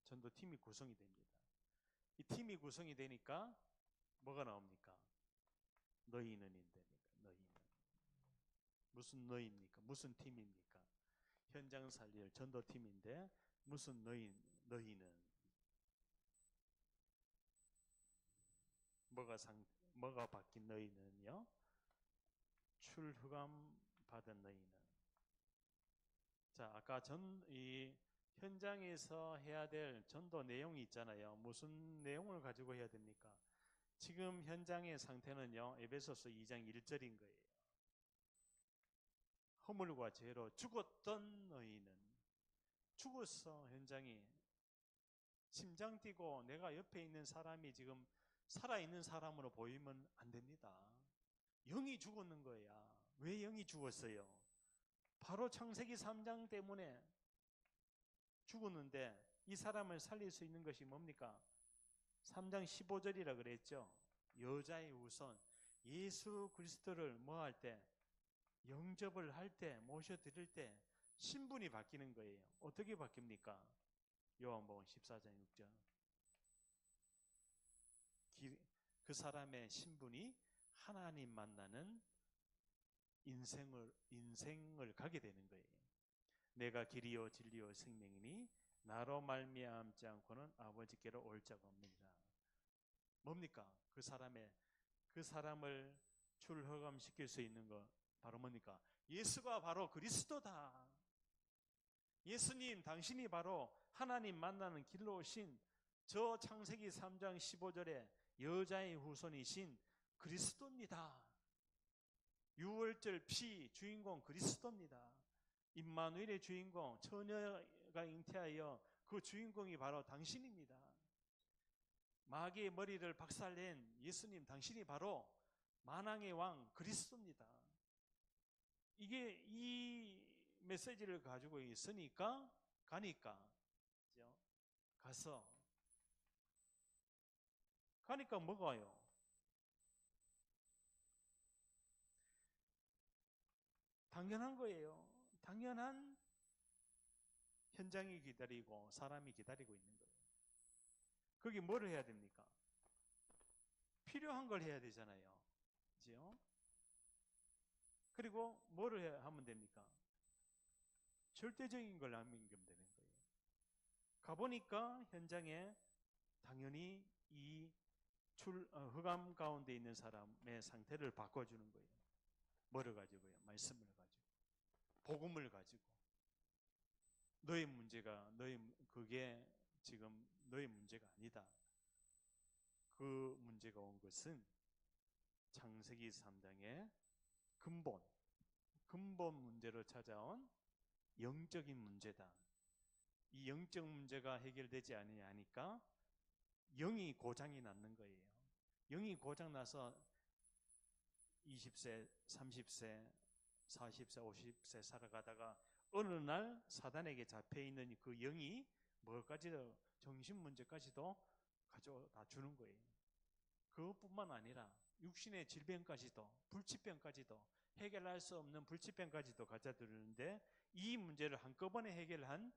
전도팀이 구성이 됩니다. 이 팀이 구성이 되니까 뭐가 나옵니까? 너희는인데 너희는. 무슨 너희입니까? 무슨 팀입니까? 현장 살릴 전도팀인데 무슨 너희는 뭐가 바뀐 너희는요? 출흑암 받은 너희는. 자, 아까 이 현장에서 해야 될 전도 내용이 있잖아요. 무슨 내용을 가지고 해야 됩니까? 지금 현장의 상태는요, 에베소서 2장 1절인 거예요. 허물과 죄로 죽었던 너희는. 죽었어. 현장이 심장 뛰고 내가 옆에 있는 사람이 지금 살아있는 사람으로 보이면 안 됩니다. 영이 죽었는 거야. 왜 영이 죽었어요? 바로 창세기 3장 때문에 죽었는데 이 사람을 살릴 수 있는 것이 뭡니까? 3장 15절이라 그랬죠. 여자의 우선 예수 그리스도를 뭐 할 때? 영접을 할 때, 모셔드릴 때 신분이 바뀌는 거예요. 어떻게 바뀝니까? 요한복음 14장 6절. 그 사람의 신분이 하나님 만나는 인생을 가게 되는 거예요. 내가 길이요 진리요 생명이니 나로 말미암지 않고는 아버지께로 올 자가 없느니라. 뭡니까? 그 사람을 출허감시킬 수 있는 거 바로 뭡니까? 예수가 바로 그리스도다. 예수님 당신이 바로 하나님 만나는 길로 오신 저 창세기 3장 15절에 여자의 후손이신 그리스도입니다. 유월절 피 주인공 그리스도입니다. 임마누엘의 주인공, 처녀가 잉태하여 그 주인공이 바로 당신입니다. 마귀의 머리를 박살낸 예수님 당신이 바로 만왕의 왕 그리스도입니다. 이게 이 메시지를 가지고 있으니까 가니까 뭐가요? 당연한 거예요. 당연한 현장이 기다리고 사람이 기다리고 있는 거예요. 거기 뭐를 해야 됩니까? 필요한 걸 해야 되잖아요. 그죠? 그리고 뭐를 하면 됩니까? 절대적인 걸 하면 되는 거예요. 가보니까 현장에 당연히 이 흑암 가운데 있는 사람의 상태를 바꿔주는 거예요. 뭐를 가지고요? 말씀을 가지고. 복음을 가지고. 그게 지금 너의 문제가 아니다. 그 문제가 온 것은 창세기 3장의 근본 문제로 찾아온 영적인 문제다. 이 영적 문제가 해결되지 않으니까 영이 고장이 났는 거예요. 영이 고장 나서 20세, 30세, 40세, 50세 살아가다가 어느 날 사단에게 잡혀있는 그 영이 뭐까지도 정신 문제까지도 가져다 주는 거예요. 그것뿐만 아니라 육신의 질병까지도 불치병까지도 해결할 수 없는 불치병까지도 가져들는데 이 문제를 한꺼번에 해결한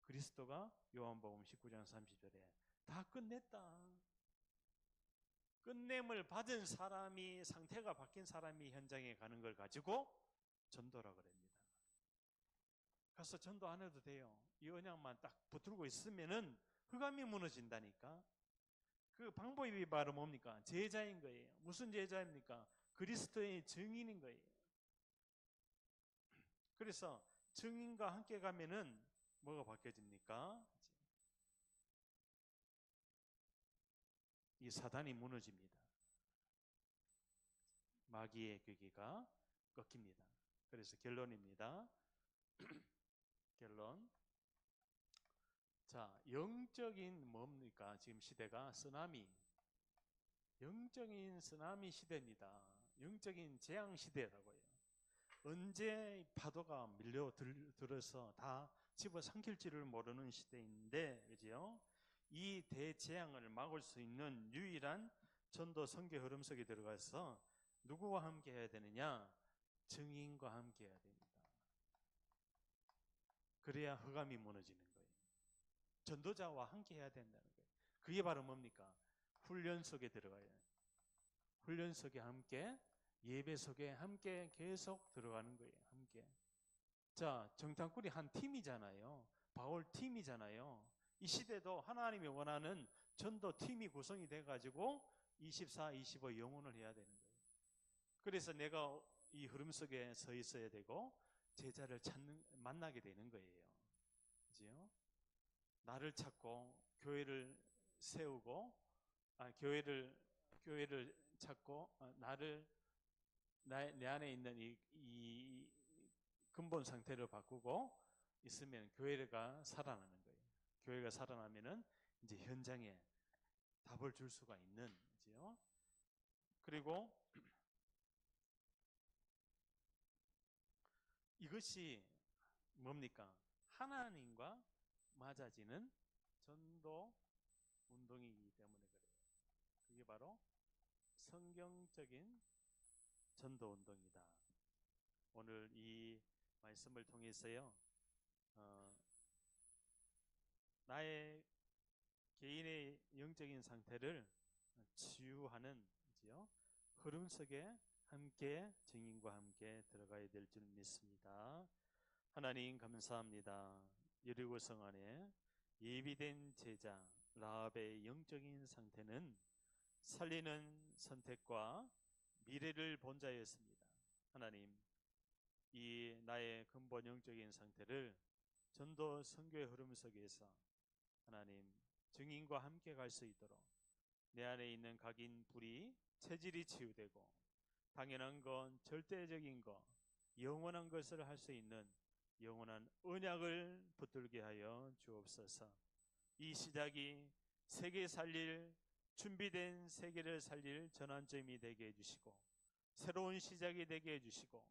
그리스도가 요한복음 19장 30절에 다 끝냈다. 끝냄을 받은 사람이 상태가 바뀐 사람이 현장에 가는 걸 가지고 전도라 그럽니다. 가서 전도 안 해도 돼요. 이 언약만 딱 붙들고 있으면은 흑암이 무너진다니까. 그 방법이 바로 뭡니까? 제자인 거예요. 무슨 제자입니까? 그리스도의 증인인 거예요. 그래서 증인과 함께 가면은 뭐가 바뀌어집니까? 이 사단이 무너집니다. 마귀의 괴기가 꺾입니다. 그래서 결론입니다. 결론. 자, 영적인 뭡니까? 지금 시대가 쓰나미, 영적인 쓰나미 시대입니다. 영적인 재앙 시대라고요. 언제 파도가 밀려들어서 다 집어삼킬지를 모르는 시대인데, 그죠? 이 대재앙을 막을 수 있는 유일한 전도 선교 흐름 속에 들어가서 누구와 함께 해야 되느냐? 증인과 함께 해야 됩니다. 그래야 흑암이 무너지는 거예요. 전도자와 함께 해야 된다는 거예요. 그게 바로 뭡니까? 훈련 속에 들어가요. 훈련 속에 함께, 예배 속에 함께 계속 들어가는 거예요. 함께. 자, 정탐꾼이 한 팀이잖아요. 바울 팀이잖아요. 이 시대도 하나님이 원하는 전도 팀이 구성이 돼가지고 24, 25 영혼을 해야 되는 거예요. 그래서 내가 이 흐름 속에 서 있어야 되고 제자를 만나게 되는 거예요. 그죠? 나를 찾고 교회를 세우고, 교회를 찾고, 내 안에 있는 이 근본 상태를 바꾸고 있으면 교회가 살아나는 거예요. 교회가 살아나면은 이제 현장에 답을 줄 수가 있는 거죠. 그리고 이것이 뭡니까? 하나님과 맞아지는 전도 운동이기 때문에 그래요. 그게 바로 성경적인 전도 운동이다. 오늘 이 말씀을 통해서요, 나의 개인의 영적인 상태를 치유하는 흐름 속에 함께 증인과 함께 들어가야 될 줄 믿습니다. 하나님 감사합니다. 여리고 성 안에 예비된 제자 라합의 영적인 상태는 살리는 선택과 미래를 본 자였습니다. 하나님, 이 나의 근본 영적인 상태를 전도 선교의 흐름 속에서 하나님 증인과 함께 갈 수 있도록 내 안에 있는 각인 불이 체질이 치유되고 당연한 것, 절대적인 것, 영원한 것을 할 수 있는 영원한 언약을 붙들게 하여 주옵소서. 이 시작이 세계 살릴 준비된 세계를 살릴 전환점이 되게 해주시고 새로운 시작이 되게 해주시고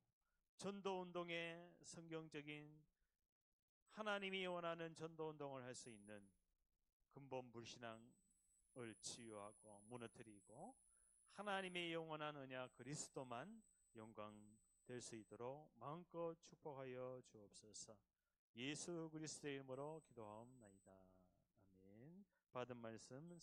전도운동의 성경적인 하나님이 원하는 전도운동을 할 수 있는 근본 불신앙을 치유하고 무너뜨리고 하나님의 영원한 언약 그리스도만 영광 될 수 있도록 마음껏 축복하여 주옵소서. 예수 그리스도의 이름으로 기도하옵나이다. 아멘. 받은 말씀